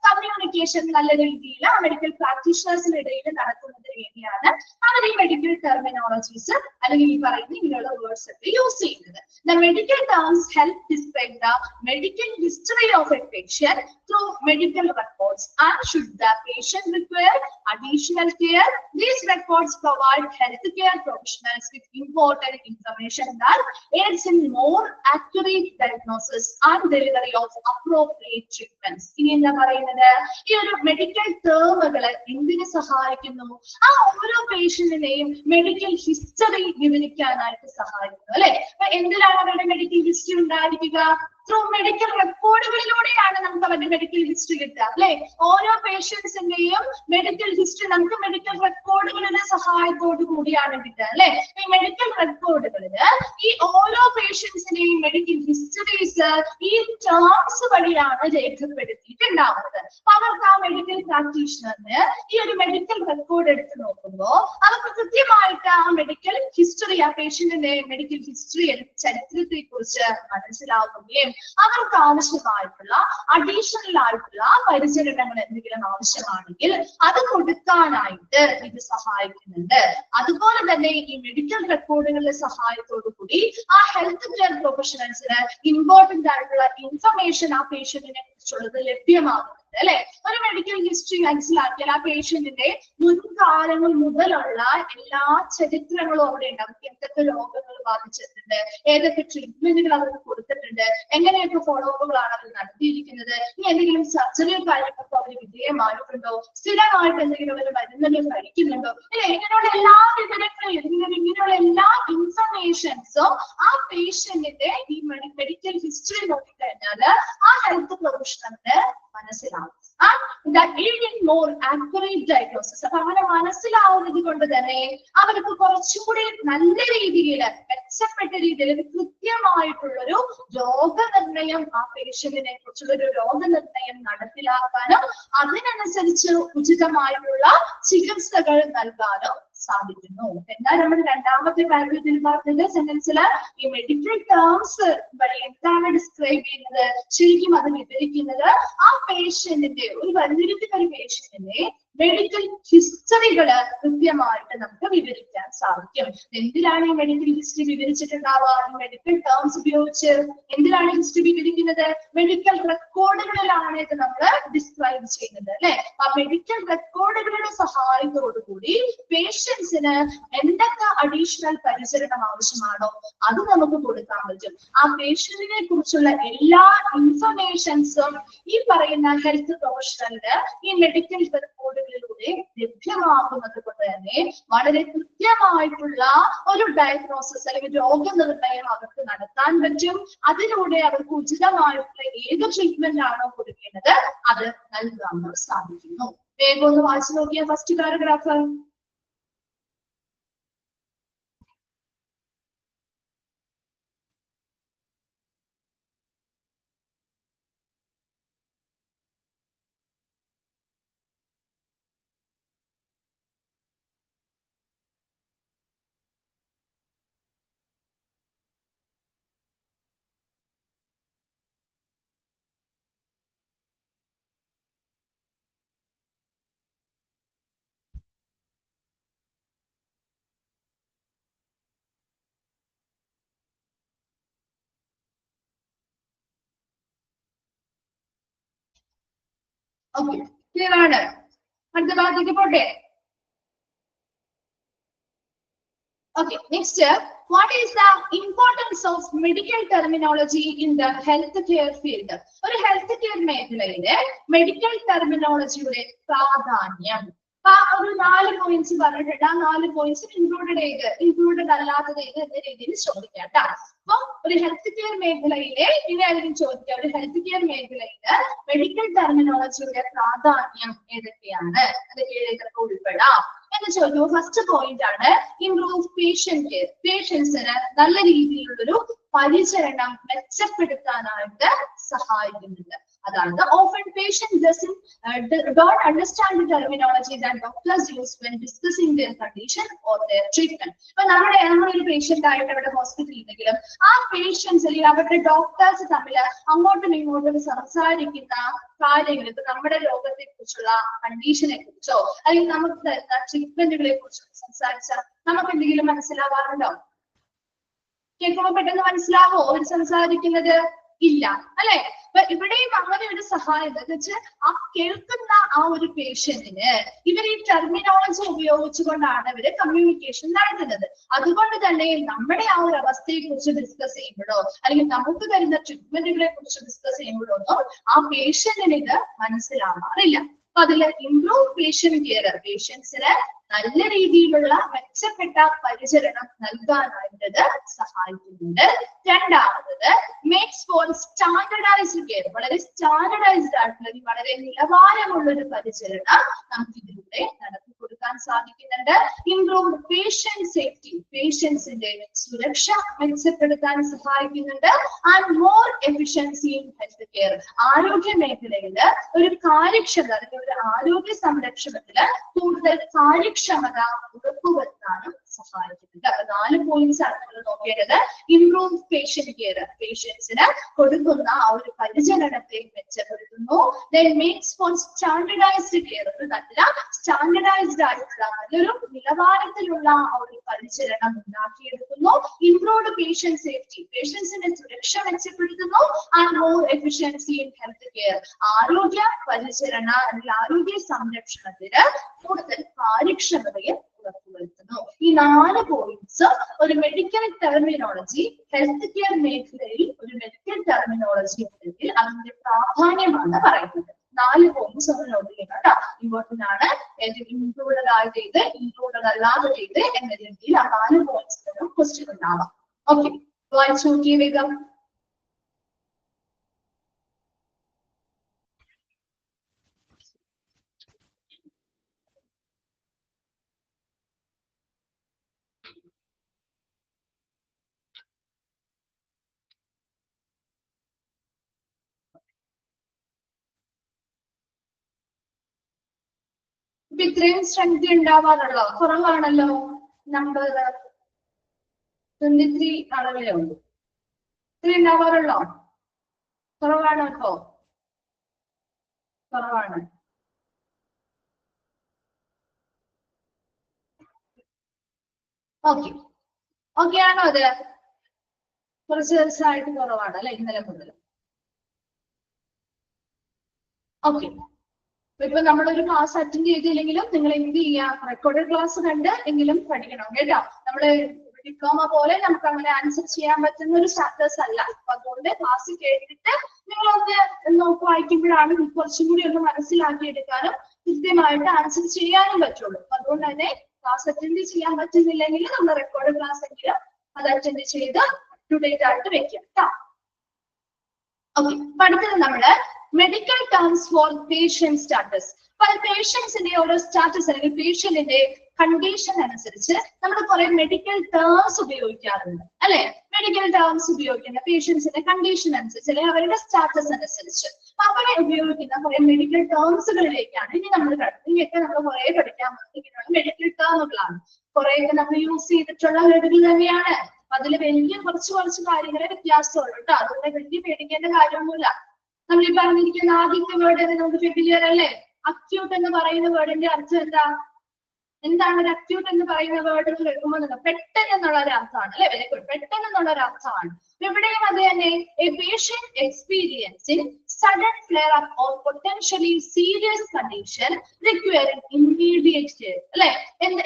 കമ്മ്യൂണിക്കേഷൻ നല്ല രീതിയിൽ മെഡിക്കൽ പ്രാക്ടീഷണേഴ്സിന്റെ ഇടയിൽ നടത്തുന്നതിന് വേണ്ടിയാണ് അവർ ഈ മെഡിക്കൽ ടെർമിനോളജീസ് അല്ലെങ്കിൽ ഈ പറയുന്ന ഇങ്ങനെയുള്ള വേർഡ്സ് ഒക്കെ യൂസ് ചെയ്യുന്നത്. The medical terms help describe the medical history of a patient through medical records, and should the patient require additional care, these records provide healthcare professionals with important information that aids in more accurate diagnosis and delivery of appropriate treatments. ഇനി എന്താ പറയുന്നത്? ഈ ഒരു medical ടേമുകള് എന്തിനു സഹായിക്കുന്നു? ആ ഓരോ പേഷ്യന്റിനെയും medical history വിവരിക്കാനായിട്ട് സഹായിക്കുന്നു അല്ലെ. അപ്പൊ എന്തിനാണ് അവരുടെ മെഡിക്കൽ ഹിസ്റ്ററി ഉണ്ടായിരിക്കുക? ത്രൂ മെഡിക്കൽ റെക്കോർഡുകളിലൂടെയാണ് നമുക്ക് അവരുടെ മെഡിക്കൽ ഹിസ്റ്ററി കിട്ടുക അല്ലെ. ഓരോ പേഷ്യൻസിന്റെയും മെഡിക്കൽ ഹിസ്റ്ററി നമുക്ക് മെഡിക്കൽ റെക്കോർഡുകളുടെ സഹായത്തോടു കൂടിയാണ് കിട്ടുക അല്ലെ. ഈ മെഡിക്കൽ റെക്കോർഡുകളില് ഈ ഓരോ പേഷ്യൻസിന്റെയും മെഡിക്കൽ ഹിസ്റ്ററീസ് ഈ ടേംസ് വഴിയാണ് രേഖപ്പെടുത്തിയിട്ടുണ്ടാവുന്നത്. അപ്പൊ അവർക്ക് ആ മെഡിക്കൽ പ്രാക്ടീഷണറിന് ഈ ഒരു മെഡിക്കൽ റെക്കോർഡ് എടുത്ത് നോക്കുമ്പോൾ അവർക്ക് കൃത്യമായിട്ട് ആ മെഡിക്കൽ ഹിസ്റ്ററി, ആ പേഷ്യന്റിന്റെ മെഡിക്കൽ ഹിസ്റ്ററി ചരിത്രത്തെ കുറിച്ച് മനസ്സിലാവുകയും അവർക്ക് ആവശ്യമായിട്ടുള്ള അഡീഷണൽ ആയിട്ടുള്ള പരിചരണങ്ങൾ എന്തെങ്കിലും ആവശ്യമാണെങ്കിൽ അത് കൊടുക്കാനായിട്ട് ഇത് സഹായിക്കുന്നുണ്ട്. അതുപോലെ തന്നെ ഈ മെഡിക്കൽ റെക്കോർഡുകളുടെ സഹായത്തോടു കൂടി ആ ഹെൽത്ത് കെയർ പ്രൊഫഷണൽസിന് ഇമ്പോർട്ടന്റ് ആയിട്ടുള്ള ഇൻഫർമേഷൻ ആ പേഷ്യന്റിനെ കുറിച്ചുള്ളത് ലഭ്യമാകുന്നുണ്ട് അല്ലെ. ഒരു മെഡിക്കൽ ഹിസ്റ്ററി മനസ്സിലാക്കിയാൽ ആ പേഷ്യന്റിന്റെ മുൻകാലങ്ങൾ മുതലുള്ള എല്ലാ ചരിത്രങ്ങളും അവിടെ ഉണ്ടാവും. എന്തൊക്കെ രോഗങ്ങൾ ബാധിച്ചിട്ടുണ്ട്, ഏതൊക്കെ ട്രീറ്റ്മെന്റുകൾ അവർക്ക് കൊടുത്തിട്ടുണ്ട്, എങ്ങനെയൊക്കെ ഫോളോ അപ്പുകളാണ് അവർ നടത്തിയിരിക്കുന്നത്, ഇനി എന്തെങ്കിലും സർജറിയോ കാര്യങ്ങളൊക്കെ അവർ വിധേയമായിട്ടുണ്ടോ, സ്ഥിരമായിട്ട് എന്തെങ്കിലും അവർ മരുന്നുകൾ കഴിക്കുന്നുണ്ടോ, ഇങ്ങനെയുള്ള എല്ലാ വിവരങ്ങളും ഇങ്ങനെയുള്ള എല്ലാ ഇൻഫർമേഷൻസും ആ പേഷ്യന്റിന്റെ ഈ മെഡിക്കൽ ഹിസ്റ്ററി നോക്കിക്കഴിഞ്ഞാൽ ആ ഹെൽത്ത് പ്രൊഫഷണലിന് മനസ്സിലാവും. More accurate diagnosis. അപ്പൊ അങ്ങനെ മനസ്സിലാവുന്നത് കൊണ്ട് തന്നെ അവർക്ക് കുറച്ചുകൂടി നല്ല രീതിയിൽ മെച്ചപ്പെട്ട രീതിയിൽ കൃത്യമായിട്ടുള്ളൊരു രോഗനിർണയം, ആ പേഷ്യന്റിനെ കുറിച്ചുള്ള ഒരു രോഗനിർണയം നടപ്പിലാക്കാനും അതിനനുസരിച്ച് ഉചിതമായിട്ടുള്ള ചികിത്സകൾ നൽകാനും സാധിക്കുന്നു. എന്നാൽ നമ്മൾ രണ്ടാമത്തെ പാരഗ്രാഫിൽ പറഞ്ഞത് സെന്റൻസില് ഈ മെഡിക്കൽ ടേംസ് വഴി എന്താണ് ഡിസ്ക്രൈബ് ചെയ്യുന്നത്? ശരിക്കും അത് വിവരിക്കുന്നത് ആ പേഷ്യന്റിന്റെ ഒരു വലിയൊരു പേഷ്യന്റിന്റെ മെഡിക്കൽ ഹിസ്റ്ററികള് കൃത്യമായിട്ട് നമുക്ക് വിവരിക്കാൻ സാധിക്കും. എന്തിനാണ് ഈ മെഡിക്കൽ ഹിസ്റ്ററി വിവരിച്ചിട്ടുണ്ടാവുക? മെഡിക്കൽ ടേംസ് ഉപയോഗിച്ച് എന്തിനാണ് ഹിസ്റ്ററി വിവരിക്കുന്നത്? മെഡിക്കൽ റെക്കോർഡുകളിലാണ് ഇത് നമ്മൾ ഡിസ്ക്രൈബ് ചെയ്യുന്നത് അല്ലെ. ആ മെഡിക്കൽ റെക്കോർഡുകളുടെ സഹായത്തോടു കൂടി പേഷ്യൻസിന് എന്തൊക്കെ അഡീഷണൽ പരിചരണം ആവശ്യമാണോ അത് നമുക്ക് കൊടുക്കാൻ പറ്റും. ആ പേഷ്യന്റിനെ കുറിച്ചുള്ള എല്ലാ ഇൻഫർമേഷൻസും ഈ പറയുന്ന ഹെൽത്ത് പ്രൊഫഷണലിന് ഈ മെഡിക്കൽ റെക്കോർഡുകളിലൂടെ ലഭ്യമാക്കുന്നത് കൊണ്ട് തന്നെ വളരെ കൃത്യമായിട്ടുള്ള ഒരു ഡയഗ്നോസിസ് അല്ലെങ്കിൽ രോഗനിർണയം അവർക്ക് നടത്താൻ പറ്റും. അതിലൂടെ അവർക്ക് ഉചിതമായിട്ടുള്ള ഏത് ട്രീറ്റ്മെന്റ് ആണോ കൊടുക്കേണ്ടത് അത് നൽകാൻ സാധിക്കുന്നു. വേഗം ഒന്ന് വായിച്ചു നോക്കിയ ഫസ്റ്റ് പാരഗ്രാഫ്. ഓക്കെ, ക്ലിയർ ആണ്? അടുത്ത ഭാഗത്തേക്ക് പോട്ടെ. Okay, next what is the importance of medical terminology in the healthcare field? ഒരു ഹെൽത്ത് കെയർ മേഖലയിലെ മെഡിക്കൽ ടെർമിനോളജിയുടെ പ്രാധാന്യം. ഒരു 4 പോയിന്റ്സ് പറഞ്ഞിട്ടുണ്ട്. ആ 4 പോയിന്റ്സ് ഇൻക്ലൂഡഡ് അല്ലാത്തത് ഏത് എന്ന രീതിയിൽ ചോദിക്കാം കേട്ടോ. അപ്പൊ ഒരു ഹെൽത്ത് കെയർ മേഖലയിലെ ഇതായിരിക്കും ചോദിക്കുക, ഒരു ഹെൽത്ത് കെയർ മേഖലയില് മെഡിക്കൽ ടെർമിനോളജിയുടെ പ്രാധാന്യം ഏതൊക്കെയാണ്, അതൊക്കെ ഏതൊക്കെ ഉൾപ്പെടാം എന്ന് ചോദിക്കുമ്പോൾ ഫസ്റ്റ് പോയിന്റ് ആണ് ഇംപ്രൂവ് പേഷ്യന്റ് കെയർ. പേഷ്യൻസിന് നല്ല രീതിയിലുള്ളൊരു പരിചരണം മെച്ചപ്പെടുത്താനായിട്ട് സഹായിക്കുന്നുണ്ട്. അതാണ് often patients don't understand the terminology that doctors use when discussing their condition or their treatment. ഇപ്പൊ നമ്മളൊരു പേഷ്യന്റ് ആയിട്ട് അവിടെ ഹോസ്പിറ്റലിൽ ഉണ്ടെങ്കിലും ആ പേഷ്യൻസ് അല്ലെങ്കിൽ അവരുടെ ഡോക്ടേഴ്സ് തമ്മിൽ അങ്ങോട്ടും ഇങ്ങോട്ടും സംസാരിക്കുന്ന കാര്യങ്ങൾ, ഇപ്പൊ നമ്മുടെ രോഗത്തെ കുറിച്ചുള്ള കണ്ടീഷനെ കുറിച്ചോ അല്ലെങ്കിൽ നമുക്ക് തരുന്ന ട്രീറ്റ്മെന്റുകളെ കുറിച്ചോ സംസാരിച്ചാൽ നമുക്ക് എന്തെങ്കിലും മനസ്സിലാവാറുണ്ടോ? കേൾക്കുമ്പോൾ പെട്ടെന്ന് മനസ്സിലാവോ അവർ സംസാരിക്കുന്നത്? ഇല്ല അല്ലെ? അപ്പൊ ഇവിടെയും അങ്ങനെ ഒരു സഹായം എന്ന് വെച്ചാൽ ആ കേൾക്കുന്ന ആ ഒരു പേഷ്യന്റിന് ഇവർ ഈ ടെർമിനോളജി ഉപയോഗിച്ചുകൊണ്ടാണ് ഇവര് കമ്മ്യൂണിക്കേഷൻ നടത്തുന്നത്. അതുകൊണ്ട് തന്നെ നമ്മുടെ ആ ഒരു അവസ്ഥയെ കുറിച്ച് ഡിസ്കസ് ചെയ്യുമ്പോഴോ അല്ലെങ്കിൽ നമുക്ക് തരുന്ന ട്രീറ്റ്മെന്റുകളെ കുറിച്ച് ഡിസ്കസ് ചെയ്യുമ്പോഴോ ഒന്നും ആ പേഷ്യന്റിന് ഇത് മനസ്സിലാവാറില്ല. അപ്പൊ അതിൽ ഇംപ്രൂവ് പേഷ്യന്റ് കെയർ, പേഷ്യൻസിന് നല്ല രീതിയിലുള്ള മെച്ചപ്പെട്ട പരിചരണം നൽകാനായിട്ട് സഹായിക്കുന്നുണ്ട്. രണ്ടാമത് മേക്സ് ഫോർ സ്റ്റാൻഡർഡൈസ്ഡ് കെയർ, വളരെ സ്റ്റാൻഡർഡൈസ്ഡ് ആയിട്ടുള്ള വളരെ നിലവാരമുള്ള ഒരു പരിചരണം നമുക്ക് ഇതിലൂടെ നടത്തി കൊടുക്കാൻ സാധിക്കുന്നുണ്ട്. ഇംപ്രൂവ് പേഷ്യന്റ് സേഫ്റ്റി, പേഷ്യൻസിന്റെ സുരക്ഷ മെച്ചപ്പെടുത്താൻ സഹായിക്കുന്നുണ്ട്. And more efficiency in health care, ആരോഗ്യ മേഖലയിൽ ഒരു കാര്യക്ഷമത അല്ലെങ്കിൽ ഒരു ആരോഗ്യ സംരക്ഷണത്തില് കൂടുതൽ കാര്യക്ഷമത ഉറപ്പുവരുത്താനും സഹായിക്കുന്നുണ്ട്. അപ്പൊ 4 പോയിന്റ്സ് ആണ് നമ്മൾ നോക്കേണ്ടത്. ഇംപ്രൂവ് പേഷ്യന്റ് കെയർ, പേഷ്യൻസിന് കൊടുക്കുന്ന ആ ഒരു പരിചരണത്തെ മെച്ചപ്പെടുത്തുന്നു. Then makes for standardised care, ഒരു നല്ല സ്റ്റാൻഡർഡൈസ്ഡ് ആയിട്ടുള്ള നല്ലൊരു നിലവാരത്തിലുള്ള ആ ഒരു പരിചരണം ഉണ്ടാക്കിയെടുക്കുന്നു. ഇംപ്രൂവ്ഡ് പേഷ്യന്റ് സേഫ്റ്റി, പേഷ്യൻസിന്റെ സുരക്ഷ മെച്ചപ്പെടുത്തുന്നു. And more efficiency in health care, ആരോഗ്യ പരിചരണ അല്ലെങ്കിൽ ആരോഗ്യ സംരക്ഷണത്തിന് കൂടുതൽ കാര്യക്ഷമതയെ ഉറപ്പുവരുത്തുന്നു. ഈ 4 പോയിന്റ്സ് ഒരു മെഡിക്കൽ ടെർമിനോളജി, ഹെൽത്ത് കെയർ മേഖലയിൽ ഒരു മെഡിക്കൽ ടെർമിനോളജി ഉണ്ടെങ്കിൽ അതിന്റെ പ്രാധാന്യമാണ് പറയുന്നത്. 4 പോയിന്റ്സ് ഒന്ന് നോട്ട് ചെയ്യുക കേട്ടോ. ഇമ്പോർട്ടന്റ് ആണ്. ഇൻക്ലൂഡഡ് ആയിട്ട് ചെയ്ത് ഇൻക്ലൂഡഡ് അല്ലാതെ ചെയ്ത് എന്ന രീതിയിൽ ആ 4 പോയിന്റ്സ് ക്വസ്റ്റ്യൻ ഉണ്ടാവാം. ഓക്കെ, വായിച്ചു നോക്കിയേ വേഗം. ഇത്രയും സ്ട്രെങ്ത് ഉണ്ടാവാറുള്ളോ? കുറവാണല്ലോ. നമ്പർ 23 അളവിലേ ഉള്ളൂ. ഇത്രയും ഉണ്ടാവാറുള്ളോ? കുറവാണോ? ഇപ്പോ കുറവാണ്. ഓക്കെ, ഓക്കെ ആണോ? അത് കുറച്ച് ദിവസമായിട്ട് കുറവാണ് അല്ലെ, ഇന്നലെ മുതൽ. ഓക്കെ, ഇപ്പൊ നമ്മളൊരു ക്ലാസ് അറ്റൻഡ് ചെയ്തില്ലെങ്കിലും നിങ്ങൾ എന്ത് ചെയ്യാം, റെക്കോർഡഡ് ക്ലാസ് കണ്ട് എങ്കിലും പഠിക്കണം കേട്ടോ. നമ്മള് ഡിപ്ലോമ പോലെ നമുക്ക് അങ്ങനെ ആൻസർ ചെയ്യാൻ പറ്റുന്ന ഒരു ചാപ്റ്റേഴ്സ് അല്ല. അപ്പൊ അതുകൊണ്ട് ക്ലാസ് കേട്ടിട്ട് നിങ്ങളൊന്ന് വായിക്കുമ്പോഴാണ് കുറച്ചും കൂടി ഒന്ന് മനസ്സിലാക്കിയെടുക്കാനും കൃത്യമായിട്ട് ആൻസർ ചെയ്യാനും പറ്റുള്ളൂ. അപ്പൊ അതുകൊണ്ട് തന്നെ ക്ലാസ് അറ്റൻഡ് ചെയ്യാൻ പറ്റുന്നില്ലെങ്കിൽ നമ്മൾ റെക്കോർഡ് ക്ലാസ് എങ്കിലും അത് അറ്റൻഡ് ചെയ്ത് അപ് ടു ഡേറ്റ് ആയിട്ട് വെക്കാം കേട്ടോ. ഓക്കെ, അടുത്തത് നമ്മള് medical terms for patient status. പേഷ്യൻസിന്റെ ഓരോ സ്റ്റാറ്റസ് അല്ലെങ്കിൽ പേഷ്യന്റിന്റെ കണ്ടീഷൻ അനുസരിച്ച് നമ്മൾ കുറെ മെഡിക്കൽ ടേംസ് ഉപയോഗിക്കാറുണ്ട് അല്ലെ. മെഡിക്കൽ ടേംസ് ഉപയോഗിക്കുന്ന പേഷ്യൻസിന്റെ കണ്ടീഷൻ അനുസരിച്ച് അല്ലെങ്കിൽ അവരുടെ സ്റ്റാറ്റസ് അനുസരിച്ച് അങ്ങനെ ഉപയോഗിക്കുന്ന കുറെ മെഡിക്കൽ ടേംസുകളിലേക്കാണ് ഇനി നമ്മൾ കണ്ടത്. ഇനിയൊക്കെ നമ്മൾ കുറെ പഠിക്കാൻ പറ്റുന്ന മെഡിക്കൽ ടേമുകളാണ്. കുറെയൊക്കെ നമ്മൾ യൂസ് ചെയ്തിട്ടുള്ള വേർഡുകൾ തന്നെയാണ്. അതിൽ വലിയ കുറച്ച് കാര്യങ്ങളെ വ്യത്യാസമുള്ളൂ കേട്ടോ. അതുകൊണ്ട് വലിയ പേടിക്കേണ്ട കാര്യമൊന്നുമില്ല. നമ്മൾ ഈ പറഞ്ഞിരിക്കുന്ന ആദ്യത്തെ വേർഡ് നമുക്ക് ഫെമിലിയർ അല്ലേ. അക്യൂട്ട് എന്ന് പറയുന്ന വേർഡിന്റെ അർത്ഥം എന്താ? എന്താണ് ഒരു അക്യൂട്ട് എന്ന് പറയുന്ന വേർഡ് കേൾക്കുമ്പോൾ പെട്ടെന്ന് എന്നുള്ള ഒരു അർത്ഥമാണ് അല്ലെ. വെരി ഗുഡ്, പെട്ടെന്ന് എന്നുള്ള ഒരു അർത്ഥമാണ്. ഇവിടെയും അത് തന്നെ a patient experiencing sudden flare up or potentially serious condition requiring immediate care അല്ലെ.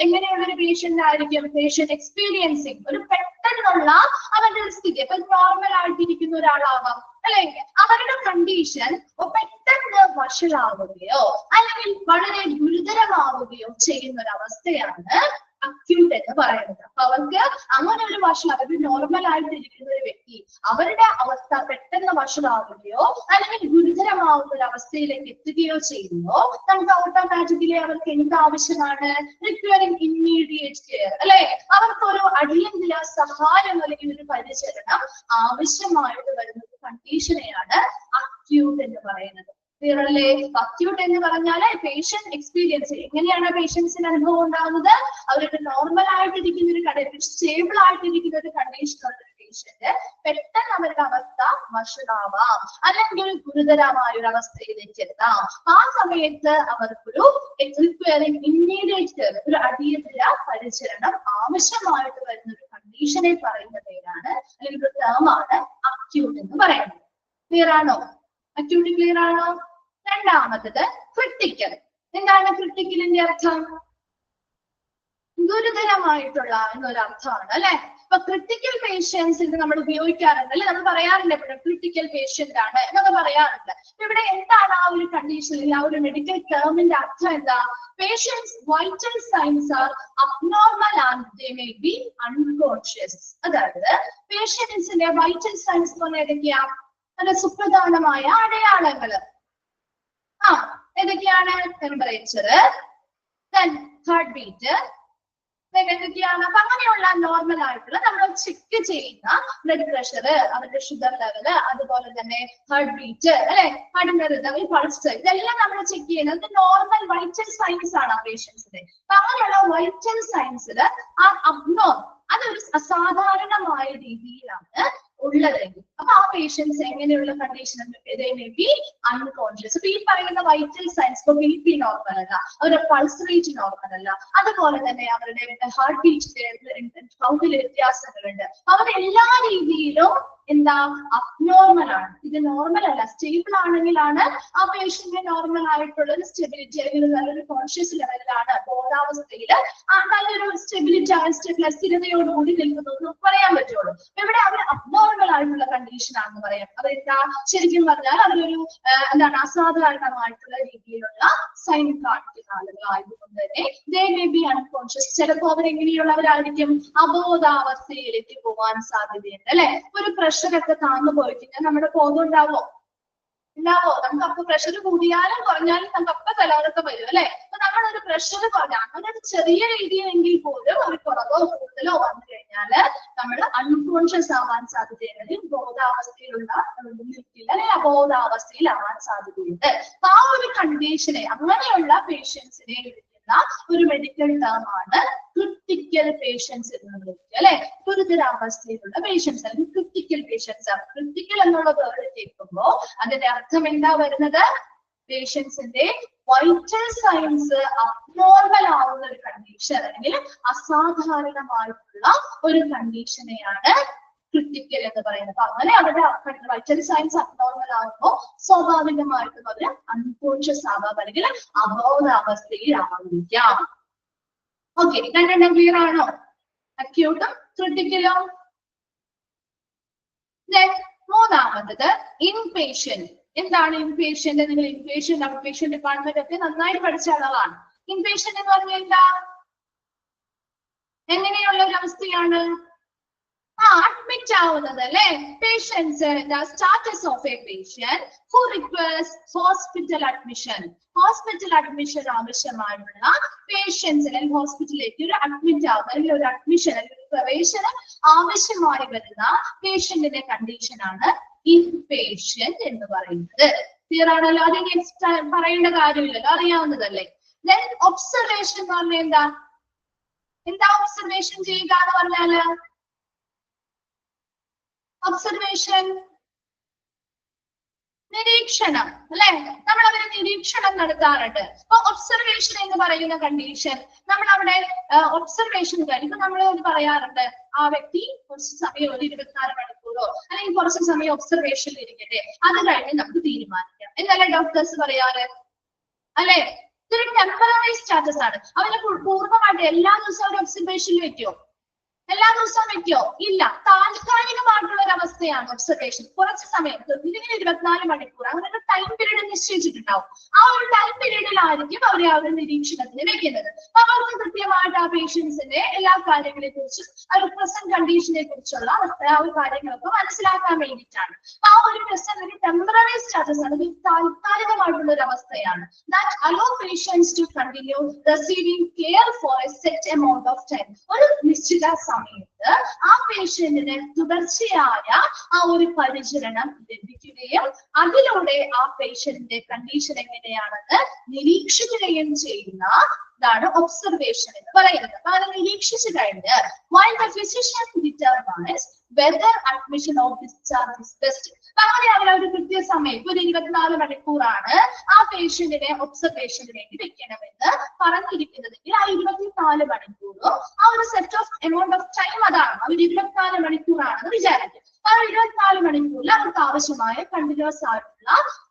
എങ്ങനെയുള്ള ഒരു പേഷ്യന്റ് ആയിരിക്കും? പേഷ്യന്റ് എക്സ്പീരിയൻസിങ് ഒരു പെട്ടെന്ന് പെട്ടെന്നുള്ള അവരുടെ ഒരു സ്ഥിതി, അപ്പൊ നോർമൽ ആയിട്ടിരിക്കുന്ന ഒരാളാവാം അല്ലെ, അവരുടെ കണ്ടീഷൻ പെട്ടെന്ന് വഷളാവുകയോ അല്ലെങ്കിൽ വളരെ ഗുരുതരമാവുകയോ ചെയ്യുന്ന ഒരു അവസ്ഥയാണ് അക്യൂട്ട് എന്ന് പറയുന്നത്. അപ്പൊ അവർക്ക് അങ്ങനെ ഒരു വഷള, അവര് നോർമൽ ആയിട്ടിരിക്കുന്ന ഒരു വ്യക്തി അവരുടെ അവസ്ഥ പെട്ടെന്ന് വഷളാവുകയോ അല്ലെങ്കിൽ ഗുരുതരമാവുന്ന ഒരു അവസ്ഥയിലേക്ക് എത്തുകയോ ചെയ്യുമ്പോൾ നമുക്ക് ഓട്ടോമാറ്റിക്കലി അവർക്ക് എന്ത് ആവശ്യമാണ്? റിക്വയറിംഗ് ഇമ്മീഡിയറ്റ് കെയർ അല്ലെ, അവർക്കൊരു അടിയന്തര സഹായം അല്ലെങ്കിൽ ഒരു പരിചരണം ആവശ്യമായിട്ട് വരുന്ന കണ്ടീഷനെയാണ് അക്യൂട്ട് എന്ന് പറയുന്നത്. ക്ലിയർ അല്ലേ? അക്യൂട്ട് എന്ന് പറഞ്ഞാല് പേഷ്യന്റ് എക്സ്പീരിയൻസ് എങ്ങനെയാണ് പേഷ്യൻസിന് അനുഭവം ഉണ്ടാകുന്നത്? അവർക്ക് നോർമൽ ആയിട്ടിരിക്കുന്ന ഒരു കണ്ടീഷൻ, സ്റ്റേബിൾ ആയിട്ടിരിക്കുന്ന ഒരു കണ്ടീഷനുള്ള പേഷ്യന്റ് പെട്ടെന്ന് അവരുടെ അവസ്ഥ വഷളാവാം അല്ലെങ്കിൽ ഗുരുതരമായ ഒരു അവസ്ഥയിലേക്ക് എത്താം. ആ സമയത്ത് അവർക്കൊരു റിക്വയറിംഗ് ഇമ്മീഡിയറ്റ് കെയർ, ഒരു അടിയന്തര പരിചരണം ആവശ്യമായിട്ട് വരുന്ന ഒരു കണ്ടീഷനെ പറയുന്ന പേരാണ് അല്ലെങ്കിൽ ഒരു ടേമാണ് അക്യൂട്ട് എന്ന് പറയുന്നത്. ക്ലിയർ ആണോ? അക്യൂട്ട് ക്ലിയർ ആണോ? രണ്ടാമത്തത് ക്രിട്ടിക്കൽ. എന്താണ് ക്രിട്ടിക്കലിന്റെ അർത്ഥം? ഗുരുതരമായിട്ടുള്ള എന്നൊരു അർത്ഥമാണ് അല്ലെ. അപ്പൊ ക്രിട്ടിക്കൽ പേഷ്യൻസിൽ നമ്മൾ ഉപയോഗിക്കാറുണ്ട് അല്ലെ, നമ്മൾ പറയാറുണ്ട് എപ്പോഴും ക്രിട്ടിക്കൽ പേഷ്യന്റ് ആണ് എന്നൊക്കെ പറയാറുണ്ട്. ഇവിടെ എന്താണ് ആ ഒരു കണ്ടീഷനിൽ ആ ഒരു മെഡിക്കൽ ടേമിന്റെ അർത്ഥം എന്താ? Patients vital signs are abnormal and they may be unconscious. അതായത് പേഷ്യൻസിന്റെ വൈറ്റൽ സൈൻസ് എന്ന് പറഞ്ഞാൽ ഏതൊക്കെയാ? നല്ല സുപ്രധാനമായ അടയാളങ്ങള് ഏതൊക്കെയാണ്? ടെമ്പറേച്ചർ, ഹാർട്ട് ബീറ്റ്, എന്തൊക്കെയാണ്? അപ്പൊ അങ്ങനെയുള്ള നോർമൽ ആയിട്ടുള്ള നമ്മൾ ചെക്ക് ചെയ്യുന്ന ബ്ലഡ് പ്രഷർ, അവരുടെ ഷുഗർ ലെവല്, അതുപോലെ തന്നെ ഹാർട്ട് ബീറ്റ് അല്ലെ, ഹാർട്ടിന്റെ റിതം, പൾസ്, ഇതെല്ലാം നമ്മൾ ചെക്ക് ചെയ്യുന്നത് നോർമൽ വൈറ്റൽ സൈൻസ് ആണ് ആ പേഷ്യൻസിന്റെ. അപ്പൊ അങ്ങനെയുള്ള വൈറ്റൽ സൈൻസിൽ ആ അബ്നോർമൽ, അതൊരു അസാധാരണമായ രീതിയിലാണ് ഉള്ളതെങ്കിൽ അപ്പൊ ആ പേഷ്യൻസ് എങ്ങനെയുള്ള കണ്ടീഷൻ അൺകോൺഷ്യസ്. അപ്പൊ ഈ പറയുന്ന വൈറ്റൽ സൈൻസ്, ഇപ്പൊ ബി പി നോർമൽ അല്ല, അവരുടെ പൾസ് റേറ്റ് നോർമൽ അല്ല, അതുപോലെ തന്നെ അവരുടെ ഹാർട്ട് ബീറ്റിന്റെ കൗണ്ടിൽ വ്യത്യാസങ്ങളുണ്ട്. അവരെല്ലാ രീതിയിലും എന്താ? അബ്നോർമൽ ആണ്. ഇത് നോർമൽ അല്ല. സ്റ്റേബിൾ ആണെങ്കിലാണ് ആ പേഷ്യന്റ് നോർമൽ ആയിട്ടുള്ള ഒരു സ്റ്റെബിലിറ്റി അല്ലെങ്കിൽ നല്ലൊരു കോൺഷ്യസ് ലെവലിലാണ്, ബോധാവസ്ഥയിൽ നല്ലൊരു സ്ഥിരതയോടുകൂടി നിൽക്കുന്നു പറയാൻ പറ്റുള്ളൂ. ഇവിടെ അവർ അബ്നോർമൽ ആയിട്ടുള്ള കണ്ടീഷൻ ആണെന്ന് പറയാം. അവരെന്താ? ശരിക്കും പറഞ്ഞാൽ അവരൊരു എന്താണ്? അസാധാരണമായിട്ടുള്ള രീതിയിലുള്ള സൈൻ കാണിക്കുന്ന ആളുകളായതുകൊണ്ട് തന്നെ ദേ മേ ബി അൺകോൺഷ്യസ്. ചിലപ്പോൾ അവരെങ്ങനെയുള്ളവരായിരിക്കും? അബോധാവസ്ഥയിലേക്ക് പോകാൻ സാധ്യതയുണ്ട് അല്ലെ. ഒരു പ്രഷറൊക്കെ താന്നു പോയി കഴിഞ്ഞാൽ നമ്മുടെ ബോധം ഉണ്ടാവോ? നമുക്ക് അപ്പൊ പ്രഷർ കൂടിയാലും കുറഞ്ഞാലും നമുക്ക് അപ്പൊ തലകറക്കം വരും അല്ലെ. അപ്പൊ നമ്മളൊരു പ്രഷർ കുറഞ്ഞാൽ അങ്ങനെ ഒരു ചെറിയ രീതിയിലെങ്കിൽ പോലും ഒരു കുറവോ കൂടുതലോ വന്നു കഴിഞ്ഞാല് നമ്മൾ അൺകോൺഷ്യസ് ആവാൻ സാധ്യതയുണ്ടെങ്കിൽ ബോധാവസ്ഥയിലുള്ള നിൽക്കില്ല അല്ലെ, അബോധാവസ്ഥയിലാവാൻ സാധ്യതയുണ്ട്. അപ്പൊ ആ ഒരു കണ്ടീഷനെ, അങ്ങനെയുള്ള പേഷ്യൻസിനെ ഒരു മെഡിക്കൽ ടേം ആണ് ക്രിട്ടിക്കൽ പേഷ്യൻസ് എന്ന് വിളിക്കുക അല്ലെ. ഗുരുതരാവസ്ഥയിലുള്ള പേഷ്യൻസ് അല്ലെങ്കിൽ ക്രിട്ടിക്കൽ പേഷ്യൻസ്. ക്രിട്ടിക്കൽ എന്നുള്ള വേർഡ് കേൾക്കുമ്പോൾ അതിന്റെ അർത്ഥം എന്താ വരുന്നത്? പേഷ്യൻസിന്റെ വൈറ്റൽ സൈൻസ് അബ്നോർമൽ ആവുന്ന ഒരു കണ്ടീഷൻ അല്ലെങ്കിൽ അസാധാരണമായിട്ടുള്ള ഒരു കണ്ടീഷനെയാണ് ക്രിട്ടിക്കൽ എന്ന് പറയുന്നത്. അപ്പൊ അങ്ങനെ അവരുടെ വൈറ്റൽ സൈൻസ് അബ്നോർമൽ ആകുമ്പോൾ സ്വാഭാവികമായിട്ടും അവര് അൺകോൺഷ്യസ് ആവാം അല്ലെങ്കിൽ അബോധാവസ്ഥയിൽ ആവാതിരിക്കാം. ഓക്കെ, രണ്ടെണ്ണം ക്ലിയർ ആണോ? അക്യൂട്ടും ക്രിട്ടിക്കലും. മൂന്നാമത്തത് ഇൻപേഷ്യന്റ്. എന്താണ് ഇൻപേഷ്യന്റ്? നിങ്ങൾ ഇൻപേഷ്യന്റ് ഔട്ട്പേഷ്യന്റ് ഡിപ്പാർട്ട്മെന്റ് ഒക്കെ നന്നായി പഠിച്ച ആളാണ്. ഇൻപേഷ്യന്റ് എന്ന് പറഞ്ഞാൽ എന്താ? എങ്ങനെയുള്ള ഒരു അവസ്ഥയാണ്? അഡ്മിറ്റ് ആവുന്നത് അല്ലെ. Patients status of a patient who requires hospital admission. Hospital admission ആവശ്യമായിട്ടുള്ള പേഷ്യൻസ് അല്ലെങ്കിൽ ഹോസ്പിറ്റലിലേക്ക് ഒരു അഡ്മിറ്റ് ആവുന്ന അല്ലെങ്കിൽ ഒരു അഡ്മിഷൻ അല്ലെങ്കിൽ ഒരു പ്രവേശനം ആവശ്യമായി വരുന്ന പേഷ്യന്റിന്റെ കണ്ടീഷനാണ് ഇൻപേഷ്യന്റ് എന്ന് പറയുന്നത്. ക്ലിയർ ആണല്ലോ? അതിന് പറയേണ്ട കാര്യമില്ലല്ലോ, അറിയാവുന്നതല്ലേ. ദെൻ ഒബ്സർവേഷൻ എന്ന് പറഞ്ഞാൽ എന്താ ഒബ്സർവേഷൻ ചെയ്യുക എന്ന് പറഞ്ഞാല്? ഒബ്സർവേഷൻ നിരീക്ഷണം അല്ലെ. നമ്മൾ അവരെ നിരീക്ഷണം നടത്താറുണ്ട്. അപ്പൊ ഒബ്സർവേഷൻ എന്ന് പറയുന്ന കണ്ടീഷൻ നമ്മൾ അവിടെ ഒബ്സർവേഷൻ കഴിഞ്ഞ് നമ്മൾ പറയാറുണ്ട് ആ വ്യക്തി കുറച്ച് സമയം, ഒരു 24 മണിക്കൂറോ അല്ലെങ്കിൽ കുറച്ച് സമയം ഒബ്സർവേഷനിൽ ഇരിക്കട്ടെ, അത് കഴിഞ്ഞ് നമുക്ക് തീരുമാനിക്കാം എന്നല്ലേ ഡോക്ടേഴ്സ് പറയാറ് അല്ലെ. ഇതൊരു ടെമ്പററി സ്റ്റാറ്റസ് ആണ്. അവരെ പൂർണ്ണമായിട്ട് എല്ലാ ദിവസവും ഒരു ഒബ്സർവേഷനിൽ വെക്കോ? എല്ലാ ദിവസവും വെക്കോ? ഇല്ല. താൽക്കാലികമായിട്ടുള്ള ഒരു അവസ്ഥയാണ് ഒബ്സർവേഷൻ. കുറച്ച് സമയത്ത് ഇതിന് 24 മണിക്കൂർ അങ്ങനെ ഒരു ടൈം പീരീഡ് നിശ്ചയിച്ചിട്ടുണ്ടാവും. ആ ഒരു ടൈം പീരീഡിലായിരിക്കും അവരെ ആ ഒരു നിരീക്ഷണത്തിന് വെക്കുന്നത്. അവർക്ക് കൃത്യമായിട്ട് ആ പേഷ്യൻസിന്റെ എല്ലാ കാര്യങ്ങളെ കുറിച്ചും അവരുടെ പ്രസന്റ് കണ്ടീഷനെ കുറിച്ചുള്ള ആ ഒരു കാര്യങ്ങളൊക്കെ മനസ്സിലാക്കാൻ വേണ്ടിയിട്ടാണ്. ആ ഒരു പ്രസന്റ് ഒരു ടെമ്പററി സ്റ്റാറ്റസ് ആണ്, ഒരു താൽക്കാലികമായിട്ടുള്ള ഒരു അവസ്ഥയാണ്. That allow patients to continue receiving care for a set amount of time. ഒരു നിശ്ചിത സമയത്ത് ആ പേഷ്യന്റിന് തുടർച്ചയായ ആ ഒരു പരിചരണം ലഭിക്കുകയും അതിലൂടെ ആ പേഷ്യന്റിന്റെ കണ്ടീഷൻ എങ്ങനെയാണെന്ന് നിരീക്ഷിക്കുകയും ചെയ്യുന്ന താണ് ഒബ്സർവേഷൻ എന്ന് പറയുന്നത്. അപ്പൊ അത് നിരീക്ഷിച്ചു കഴിഞ്ഞ് while the physician determines whether admission or discharge is best. അങ്ങനെ അവർ ഒരു കൃത്യസമയം ഒരു 24 മണിക്കൂറാണ് ആ പേഷ്യന്റിനെ ഒബ്സർവേഷന് വേണ്ടി വെക്കണമെന്ന് പറഞ്ഞിരിക്കുന്നതെങ്കിൽ ആ 24 മണിക്കൂറും ആ ഒരു set of amount of time അതാണ്. അവർ 24 മണിക്കൂറാണെന്ന് വിചാരിക്കും. ആ 24 മണിക്കൂറിൽ അവർക്ക് ആവശ്യമായ കണ്ടിന്യൂസ് ആയിട്ടുള്ള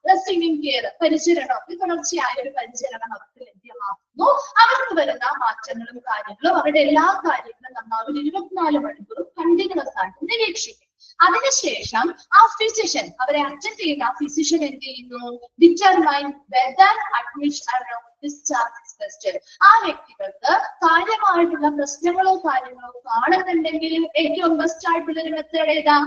റെസീവിംഗ് കെയർ, പരിചരണം, തുടർച്ചയായ ഒരു പരിചരണം അവർക്ക് ലഭ്യമാക്കുന്നു. അവർക്ക് വരുന്ന മാറ്റങ്ങളും കാര്യങ്ങളും അവരുടെ എല്ലാ കാര്യങ്ങളും നമ്മൾ ഒരു 24 മണിക്കൂറും കണ്ടിന്യൂസ് ആയിട്ട് നിരീക്ഷിക്കും. അതിനുശേഷം ആ ഫിസിഷ്യൻ, അവരെ അറ്റൻഡ് ചെയ്യുന്ന ഫിസിഷ്യൻ എന്ത് ചെയ്യുന്നു? Determine whether admission discharge is best. ആ വ്യക്തികൾക്ക് കാര്യമായിട്ടുള്ള പ്രശ്നങ്ങളോ കാര്യങ്ങളോ കാണുന്നുണ്ടെങ്കിൽ ഏറ്റവും ബെസ്റ്റ് ആയിട്ടുള്ള ഒരു മെത്തേഡ് ഏതാ?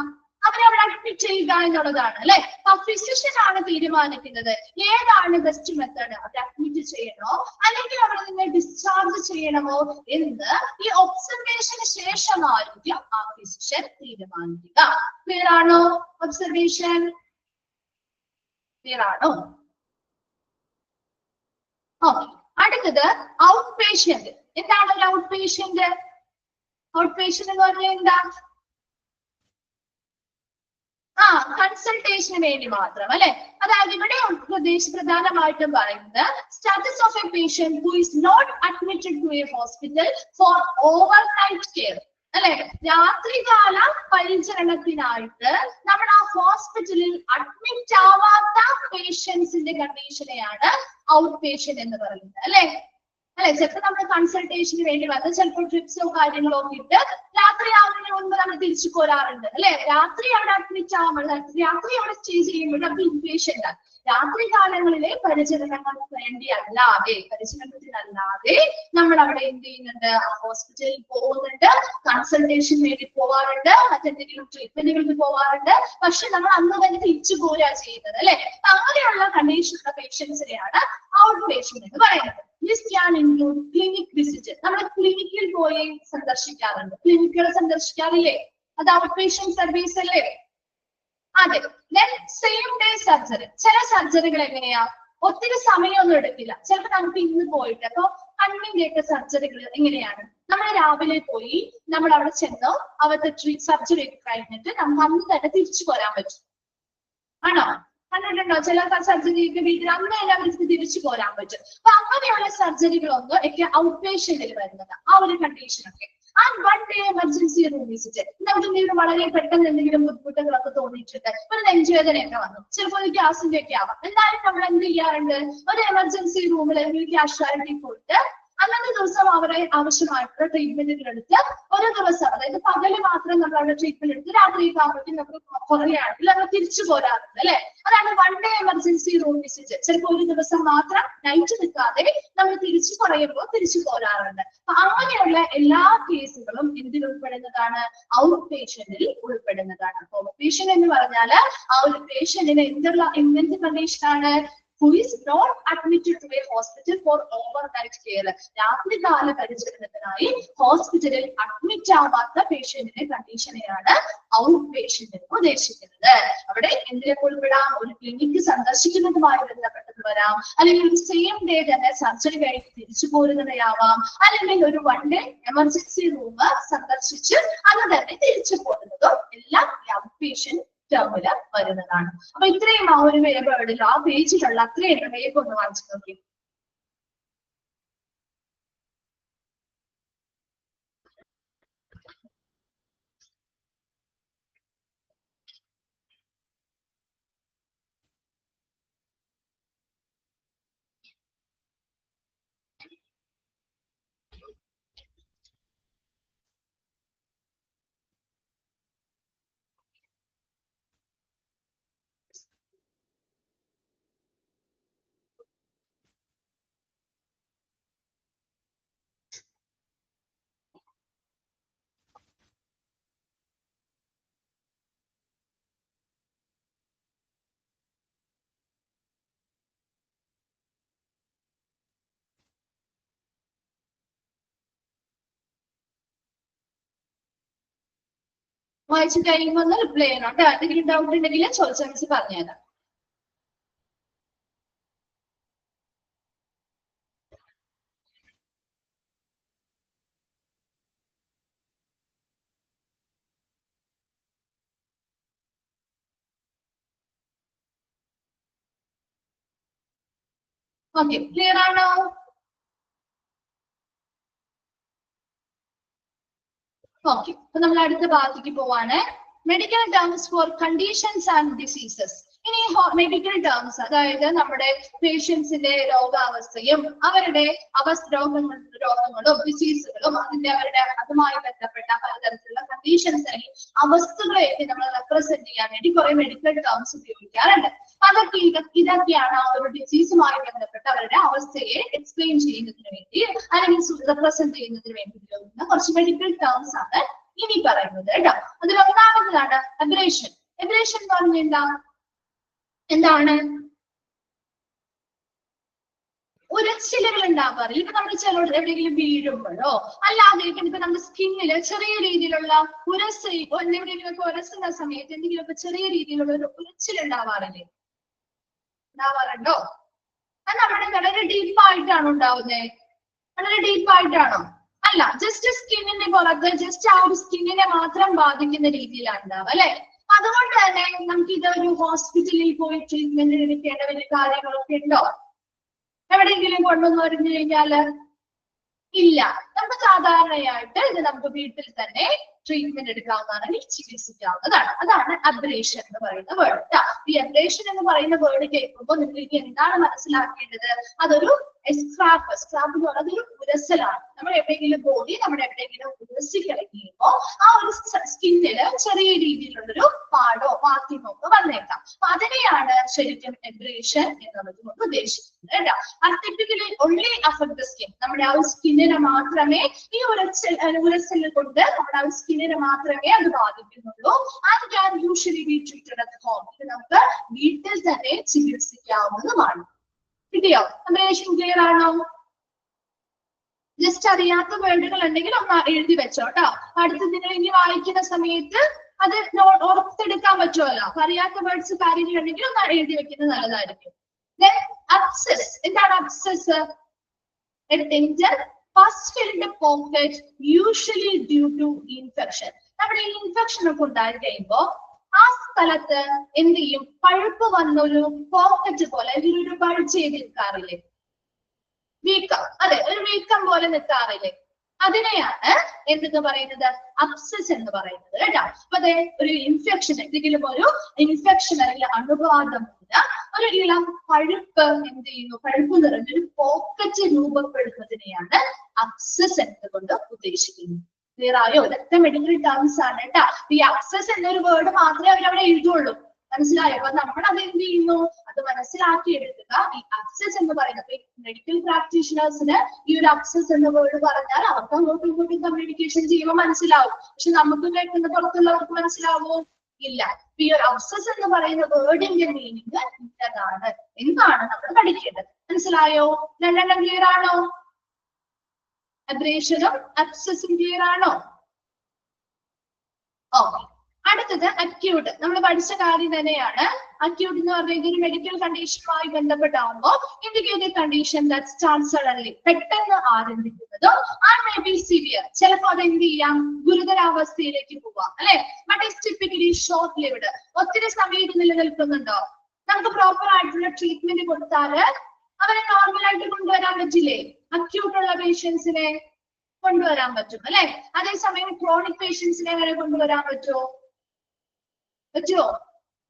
അവരെ അവിടെ അഡ്മിറ്റ് ചെയ്യുക എന്നുള്ളതാണ് അല്ലെ. ആ ഫിസിഷ്യൻ ആണ് തീരുമാനിക്കുന്നത് ഏതാണ് ബെസ്റ്റ് മെത്തേഡ്. അവരെ അഡ്മിറ്റ് ചെയ്യണോ അല്ലെങ്കിൽ അവിടെ നിന്ന് ഡിസ്ചാർജ് ചെയ്യണമോ എന്ന് ഈ ഒബ്സർവേഷന് ശേഷമായിരിക്കും ആ ഫിസിഷ്യൻ തീരുമാനിക്കുക. ക്ലിയർ ആണോ? ഒബ്സർവേഷൻ ക്ലിയർ ആണോ? ഓക്കെ. അടുത്തത് ഔട്ട് പേഷ്യന്റ്. എന്താണ് ഒരു ഔട്ട് പേഷ്യന്റ്? ഔട്ട് പേഷ്യന്റ് എന്ന് പറഞ്ഞാൽ എന്താ? കൺസൾട്ടേഷന് വേണ്ടി മാത്രം അല്ലെ. അതായത് ഇവിടെ പ്രധാനമായിട്ടും പറയുന്നത് status of a patient who is not admitted to a hospital for overnight care അല്ലെ. രാത്രികാല പരിചരണത്തിനായിട്ട് നമ്മൾ ആ ഹോസ്പിറ്റലിൽ അഡ്മിറ്റ് ആവാത്ത പേഷ്യൻസിന്റെ കണ്ടീഷനെയാണ് ഔട്ട് പേഷ്യന്റ് എന്ന് പറയുന്നത് അല്ലെ. ചിലപ്പോൾ നമ്മൾ കൺസൾട്ടേഷന് വേണ്ടി വന്ന് ചിലപ്പോൾ ട്രിപ്സോ കാര്യങ്ങളോ ഒക്കെ ഇട്ട് രാത്രി ആവുന്നതിന് മുൻപ് നമ്മൾ തിരിച്ചു പോരാറുണ്ട് അല്ലെ. രാത്രി അവിടെ അഡ്മിറ്റ് ആവുമ്പോൾ രാത്രി അവിടെ സ്റ്റേ ചെയ്യുമ്പോൾ നമ്മൾ ഇൻപേഷ്യന്റ് ആണ്. രാത്രി കാലങ്ങളിലെ പരിചരണങ്ങൾക്ക് വേണ്ടിയല്ലാതെ, പരിചരണത്തിനല്ലാതെ നമ്മൾ അവിടെ എന്ത് ചെയ്യുന്നുണ്ട്? ആ ഹോസ്പിറ്റലിൽ പോകുന്നുണ്ട്, കൺസൾട്ടേഷൻ വേണ്ടി പോവാറുണ്ട്, മറ്റെന്തെങ്കിലും ട്രീറ്റ്മെന്റുകൾക്ക് പോവാറുണ്ട്. പക്ഷെ നമ്മൾ അന്ന് തന്നെ തിരിച്ചു പോരാ ചെയ്യുന്നത് അല്ലെ. അങ്ങനെയുള്ള കണ്ടീഷനുള്ള പേഷ്യൻസിനെയാണ് ഔട്ട് പേഷ്യന്റ് എന്ന് പറയുന്നത്. This can include clinic visit. നമ്മൾ ക്ലിനിക്കിൽ പോയി സന്ദർശിക്കാറുണ്ട്. ക്ലിനിക്കുകൾ സന്ദർശിക്കാറില്ലേ? അത് ഔട്ട് പേഷ്യന്റ് സർവീസ് അല്ലേ? അതെ. Then same day surgery. ചില സർജറികൾ എങ്ങനെയാ? ഒത്തിരി സമയമൊന്നും എടുക്കില്ല. ചിലപ്പോൾ നമുക്ക് ഇന്ന് പോയിട്ട് അപ്പൊ കണ്ണിന്റെ ഒക്കെ സർജറികൾ എങ്ങനെയാണ്? നമ്മൾ രാവിലെ പോയി നമ്മൾ അവിടെ ചെന്ന് അവരുടെ സർജറി ഒക്കെ കഴിഞ്ഞിട്ട് നമുക്ക് അന്ന് തന്നെ തിരിച്ചു പോരാൻ പറ്റും. ആണോ? കണ്ടിട്ടുണ്ടോ? ചില സർജറിക്ക് വീട്ടിൽ അന്ന് തന്നെ അവർക്ക് തിരിച്ചു പോരാൻ പറ്റും. അപ്പൊ അങ്ങനെയുള്ള സർജറികളൊന്നും ഒക്കെ ഔട്ട് പേഷ്യന്റിൽ വരുന്നത് ആ ഒരു കണ്ടീഷനൊക്കെ. And one day emergency room visit. നമുക്ക് എന്തെങ്കിലും വളരെ പെട്ടെന്ന് എന്തെങ്കിലും ബുദ്ധിമുട്ടുകളൊക്കെ തോന്നിയിട്ടുണ്ട്, ഒരു നെഞ്ചുവേദനയൊക്കെ വന്നു, ചിലപ്പോൾ ഒരു ഗ്യാസിന്റെ ഒക്കെ ആവാം. എന്നാലും നമ്മൾ എന്ത് ചെയ്യാറുണ്ട്? ഒരു എമർജൻസി റൂമിൽ അല്ലെങ്കിൽ ക്യാഷ്വാലിറ്റി പോയിട്ട് അന്നത്തെ ദിവസം അവരെ ആവശ്യമായിട്ടുള്ള ട്രീറ്റ്മെന്റുകൾ എടുത്ത് ഒരു ദിവസം, അതായത് പകല് മാത്രം നമ്മൾ അവിടെ ട്രീറ്റ്മെന്റ് എടുത്ത് രാത്രിയൊക്കെ ആകുമ്പോഴേക്കും നമുക്ക് കുറയുകയാണെങ്കിൽ നമ്മൾ തിരിച്ചു പോരാറുണ്ട് അല്ലെ. അതാണ് one day emergency room visit. ചിലപ്പോൾ ഒരു ദിവസം മാത്രം നൈറ്റ് നിൽക്കാതെ നമ്മൾ തിരിച്ചു കുറയുമ്പോൾ തിരിച്ചു പോരാറുണ്ട്. അപ്പൊ അങ്ങനെയുള്ള എല്ലാ കേസുകളും എന്തിൽ ഉൾപ്പെടുന്നതാണ്? ഔട്ട് പേഷ്യന്റിൽ ഉൾപ്പെടുന്നതാണ്. ഔട്ട് പേഷ്യന്റ് എന്ന് പറഞ്ഞാൽ ആ ഒരു പേഷ്യന്റിന് എന്ത് കണ്ടീഷനാണ്? Who is not admitted to a hospital for overnight care. രാത്രികാല പരിചരണത്തിനായി ഹോസ്പിറ്റലിൽ അഡ്മിറ്റ് ആവാത്ത പേഷ്യന്റിന്റെ കണ്ടീഷനെയാണ് ഔട്ട് പേഷ്യന്റ് എന്ന് ഉദ്ദേശിക്കുന്നത്. അവിടെ എന്തിനൊക്കെ ഉൾപ്പെടാം? ഒരു ക്ലിനിക്ക് സന്ദർശിക്കുന്നതുമായി ബന്ധപ്പെട്ടത് വരാം, അല്ലെങ്കിൽ ഒരു സെയിം ഡേ തന്നെ സർജറി കഴിഞ്ഞ് തിരിച്ചു പോരുന്നതാവാം, അല്ലെങ്കിൽ ഒരു വൺ ഡേ എമർജൻസി റൂം സന്ദർശിച്ച് അന്ന് തന്നെ തിരിച്ചു പോകുന്നതും എല്ലാം ഔട്ട് പേഷ്യന്റ് ടേമില് വരുന്നതാണ്. അപ്പൊ ഇത്രയും ആ ഒരു വേർഡിൽ ആ പേജിലുള്ള അത്രയും വേഗം ഒന്ന് വായിച്ചു നോക്കി. വായിച്ചു കഴിയുമ്പോൾ ഒന്ന് റിപ്ലൈ ചെയ്യണം കേട്ടോ. എന്തെങ്കിലും ഡൗട്ട് ഉണ്ടെങ്കിൽ ചോദിച്ചാൽ മിസ് പറഞ്ഞുതരാം. ഓക്കെ, ക്ലിയർ ആണോ? ഓക്കെ, അപ്പൊ നമ്മൾ അടുത്ത ഭാഗത്തേക്ക് പോവാണ്. Medical terms four conditions and diseases. ഇനി മെഡിക്കൽ ടേംസ്, അതായത് നമ്മുടെ പേഷ്യൻസിന്റെ രോഗാവസ്ഥയും അവരുടെ രോഗങ്ങളും ഡിസീസുകളും അവരുടെ അതുമായി ബന്ധപ്പെട്ട പലതരത്തിലുള്ള കണ്ടീഷൻസ് അല്ലെങ്കിൽ അവസ്ഥകളെയൊക്കെ നമ്മൾ റെപ്രസെന്റ് ചെയ്യാൻ വേണ്ടി കുറെ മെഡിക്കൽ ടേംസ് ഉപയോഗിക്കാറുണ്ട്. അതൊക്കെ ഇതൊക്കെയാണ് ആ ഒരു ഡിസീസുമായി ബന്ധപ്പെട്ട അവരുടെ അവസ്ഥയെ എക്സ്പ്ലെയിൻ ചെയ്യുന്നതിന് വേണ്ടി അല്ലെങ്കിൽ റെപ്രസെന്റ് ചെയ്യുന്നതിന് വേണ്ടി ഉപയോഗിക്കുന്ന കുറച്ച് മെഡിക്കൽ ടേംസ് ആണ് ഇനി പറയുന്നത് കേട്ടോ. അതിൽ ഒന്നാമതാണ് അബ്രേഷൻ. അബ്രേഷൻ എന്ന് പറഞ്ഞാൽ എന്താണ്? ഉരച്ചിലുകൾ ഉണ്ടാവാറില്ല. ഇപ്പൊ നമ്മൾ ചിലരോട് എവിടെയെങ്കിലും വീഴുമ്പോഴോ അല്ലാതെ ഇപ്പൊ നമ്മുടെ സ്കിന്നില് ചെറിയ രീതിയിലുള്ള എവിടെയെങ്കിലും ഒക്കെ ഉരസുന്ന സമയത്ത് എന്തെങ്കിലുമൊക്കെ ചെറിയ രീതിയിലുള്ള ഒരു ഉരച്ചിൽ ഉണ്ടാവാറുണ്ടോ? അത് നമ്മുടെ വളരെ ഡീപ്പായിട്ടാണോ ഉണ്ടാവുന്നത്? വളരെ ഡീപ്പായിട്ടാണോ? അല്ല, ജസ്റ്റ് സ്കിന്നിന്റെ പുറത്ത് ജസ്റ്റ് ആ ഒരു സ്കിന്നിനെ മാത്രം ബാധിക്കുന്ന രീതിയിലാണ് ഉണ്ടാവുക അല്ലെ. അതുകൊണ്ട് തന്നെ നമുക്ക് ഇതൊരു ഹോസ്പിറ്റലിൽ പോയി ട്രീറ്റ്മെന്റ് എടുക്കേണ്ട വലിയ കാര്യങ്ങളൊക്കെ ഉണ്ടോ? എവിടെയെങ്കിലും കൊണ്ടുവന്ന് പറഞ്ഞു കഴിഞ്ഞാല് ഇല്ല. നമുക്ക് സാധാരണയായിട്ട് ഇത് നമുക്ക് വീട്ടിൽ തന്നെ ട്രീറ്റ്മെന്റ് എടുക്കാവുന്നതാണ്, ചികിത്സിക്കാവുന്നതാണ്. അതാണ് അബ്രേഷൻ എന്ന് പറയുന്ന വേർഡ്. ഈ അബ്രേഷൻ എന്ന് പറയുന്ന വേർഡ് കേൾക്കുമ്പോൾ നിങ്ങൾക്ക് എന്താണ് മനസ്സിലാക്കേണ്ടത്? അതൊരു സ്ക്രാപ്പ് എന്ന് പറയുന്നത് അതൊരു ഉരസലാണ്. നമ്മൾ എവിടെയെങ്കിലും ബോഡി നമ്മുടെ എവിടെയെങ്കിലും ഉരസി കഴിയുമ്പോൾ ആ ഒരു സ്കിന്നില് ചെറിയ രീതിയിലുള്ളൊരു പാടോ മാധ്യമോ ഒക്കെ വന്നേക്കാം. അപ്പൊ അതിനെയാണ് ശരിക്കും അബ്രേഷൻ എന്നുള്ളത് കൊണ്ട് ഉദ്ദേശിക്കുന്നത് കേട്ടോ. Typically only affect the skin. നമ്മുടെ ആ ഒരു സ്കിന്നിനെ മാത്രമേ ഈ ഉരസൽ കൊണ്ട് നമ്മുടെ ആ ഒരു സ്കിന്നിനെ മാത്രമേ അത് ബാധിക്കുന്നുള്ളൂ. And can usually be treated at home. ഇത് നമുക്ക് വീട്ടിൽ തന്നെ ചികിത്സിക്കാവുന്നതുമാണ്. കിട്ടിയോ? അബ്രേഷൻ ക്ലിയർ ആണോ? ജസ്റ്റ് അറിയാത്ത വേർഡുകൾ ഉണ്ടെങ്കിൽ ഒന്ന് എഴുതി വെച്ചോട്ടോ. അടുത്ത് നിങ്ങൾ ഇനി വായിക്കുന്ന സമയത്ത് അത് ഓർത്തെടുക്കാൻ പറ്റുമല്ലോ. അറിയാത്ത വേർഡ്സ് കാര്യങ്ങൾ ഉണ്ടെങ്കിൽ ഒന്ന് എഴുതി വെക്കുന്നത് നല്ലതായിരിക്കും. അബ്സസ്. എന്താണ് abscess? First pocket usually due to infection. നമ്മുടെ ഇൻഫെക്ഷൻ ഒക്കെ ഉണ്ടായി കഴിയുമ്പോൾ ആ സ്ഥലത്ത് എന്ത് ചെയ്യും? പഴുപ്പ് വന്നൊരു പോക്കറ്റ് പോലെ ഒരു ബൾജ് ചെയ്ത് നിൽക്കാറില്ലേ? വീക്കം. അതെ, ഒരു വീക്കം പോലെ നിൽക്കാറില്ലേ? അതിനെയാണ് എന്തെന്ന് പറയുന്നത്? അബ്സസ് എന്ന് പറയുന്നത് കേട്ടോ. അപ്പൊ അതെ, ഒരു ഇൻഫെക്ഷൻ, എന്തെങ്കിലും ഒരു ഇൻഫെക്ഷൻ അല്ലെങ്കിൽ അണുബാധം ഒരു ഇളം പഴുപ്പ് എന്ത് ചെയ്യുന്നു? പഴുപ്പ് നിറഞ്ഞൊരു പോക്കറ്റ് രൂപപ്പെടുന്നതിനെയാണ് അബ്സസ് എന്നതുകൊണ്ട് ഉദ്ദേശിക്കുന്നത്. ക്ലിയർ ആയോ? ഇതൊക്കെ മെഡിക്കൽ ടേംസ് ആണ് കേട്ടോ. ഈ അബ്സസ് എന്നൊരു വേർഡ് മാത്രമേ അവരവിടെ എഴുതുള്ളൂ. മനസ്സിലായോ? അപ്പൊ നമ്മൾ അത് എന്ത് ചെയ്യുന്നു? അത് മനസ്സിലാക്കി എടുക്കുക. ഈ അബ്സസ് എന്ന് പറയുന്നത് മെഡിക്കൽ പ്രാക്ടീഷണേഴ്സിന് ഈ ഒരു അബ്സസ് എന്ന വേർഡ് പറഞ്ഞാൽ അവർക്ക് അങ്ങോട്ടും ഇങ്ങോട്ടും കമ്മ്യൂണിക്കേഷൻ ചെയ്യുമ്പോൾ മനസ്സിലാവും. പക്ഷെ നമുക്ക് കേൾക്കുന്ന പുറത്തുള്ളവർക്ക് മനസ്സിലാവോ? ഇല്ല. ഈ ഒരു അബ്സസ് എന്ന് പറയുന്ന വേർഡിന്റെ മീനിങ് ഇന്നതാണ് എന്നാണ് നമ്മൾ പഠിക്കേണ്ടത്. മനസ്സിലായോ? രണ്ടെണ്ണം ക്ലിയർ ആണോ? അബ്രേഷനും അബ്സസും ക്ലിയർ ആണോ? ഓക്കെ. അടുത്തത് അക്യൂട്ട്. നമ്മൾ പഠിച്ച കാര്യം തന്നെയാണ്. അക്യൂട്ട് എന്ന് പറഞ്ഞാൽ ഇതൊരു മെഡിക്കൽ കണ്ടീഷനുമായി ബന്ധപ്പെട്ടാകുമ്പോൾ indicated condition that starts suddenly, പെട്ടെന്ന് ആരംഭിക്കുന്നതും ആൻഡ് മേ ബി സിവിയർ, ചിലപ്പോൾ അത് എന്ത് ചെയ്യാം? ഗുരുതരാവസ്ഥയിലേക്ക് പോവാം അല്ലെ. But is typically short lived. ഒത്തിരി സമയം നിലനിൽക്കുന്നുണ്ടോ? നമുക്ക് പ്രോപ്പർ ആയിട്ടുള്ള ട്രീറ്റ്മെന്റ് കൊടുത്താല് അവരെ നോർമലായിട്ട് കൊണ്ടുവരാൻ പറ്റില്ലേ? അക്യൂട്ടുള്ള പേഷ്യൻസിനെ കൊണ്ടുവരാൻ പറ്റും അല്ലെ. അതേസമയം ക്രോണിക് പേഷ്യൻസിനെ വരെ കൊണ്ടുവരാൻ പറ്റുമോ?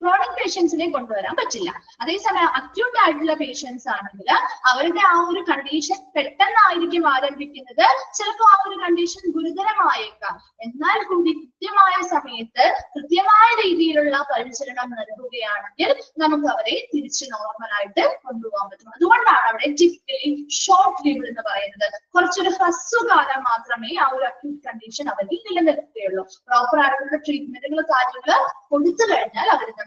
ക്രോണിക് പേഷ്യൻസിനെ കൊണ്ടുവരാൻ പറ്റില്ല. അതേസമയം അക്യൂട്ട് ആയിട്ടുള്ള പേഷ്യൻസ് ആണെങ്കിൽ അവരുടെ ആ ഒരു കണ്ടീഷൻ പെട്ടെന്നായിരിക്കും ആരംഭിക്കുന്നത്. ചിലപ്പോൾ ആ ഒരു കണ്ടീഷൻ ഗുരുതരമായേക്കാം. എന്നാൽ കൂടി കൃത്യമായ സമയത്ത് കൃത്യമായ രീതിയിലുള്ള പരിചരണം നൽകുകയാണെങ്കിൽ നമുക്ക് അവരെ തിരിച്ച് നോർമലായിട്ട് കൊണ്ടുപോകാൻ പറ്റും. അതുകൊണ്ടാണ് അവിടെ ടിപ്പിക്കലി ഷോർട്ട് ലിവ്ഡ് എന്ന് പറയുന്നത്. കുറച്ചൊരു ഹ്രസ്വകാലം മാത്രമേ ആ ഒരു അക്യൂട്ട് കണ്ടീഷൻ അവരിൽ നിലനിൽക്കുകയുള്ളൂ. പ്രോപ്പർ ആയിട്ടുള്ള ട്രീറ്റ്മെന്റുകൾ കാര്യങ്ങൾ കൊടുത്തു കഴിഞ്ഞാൽ അവർ നമുക്ക്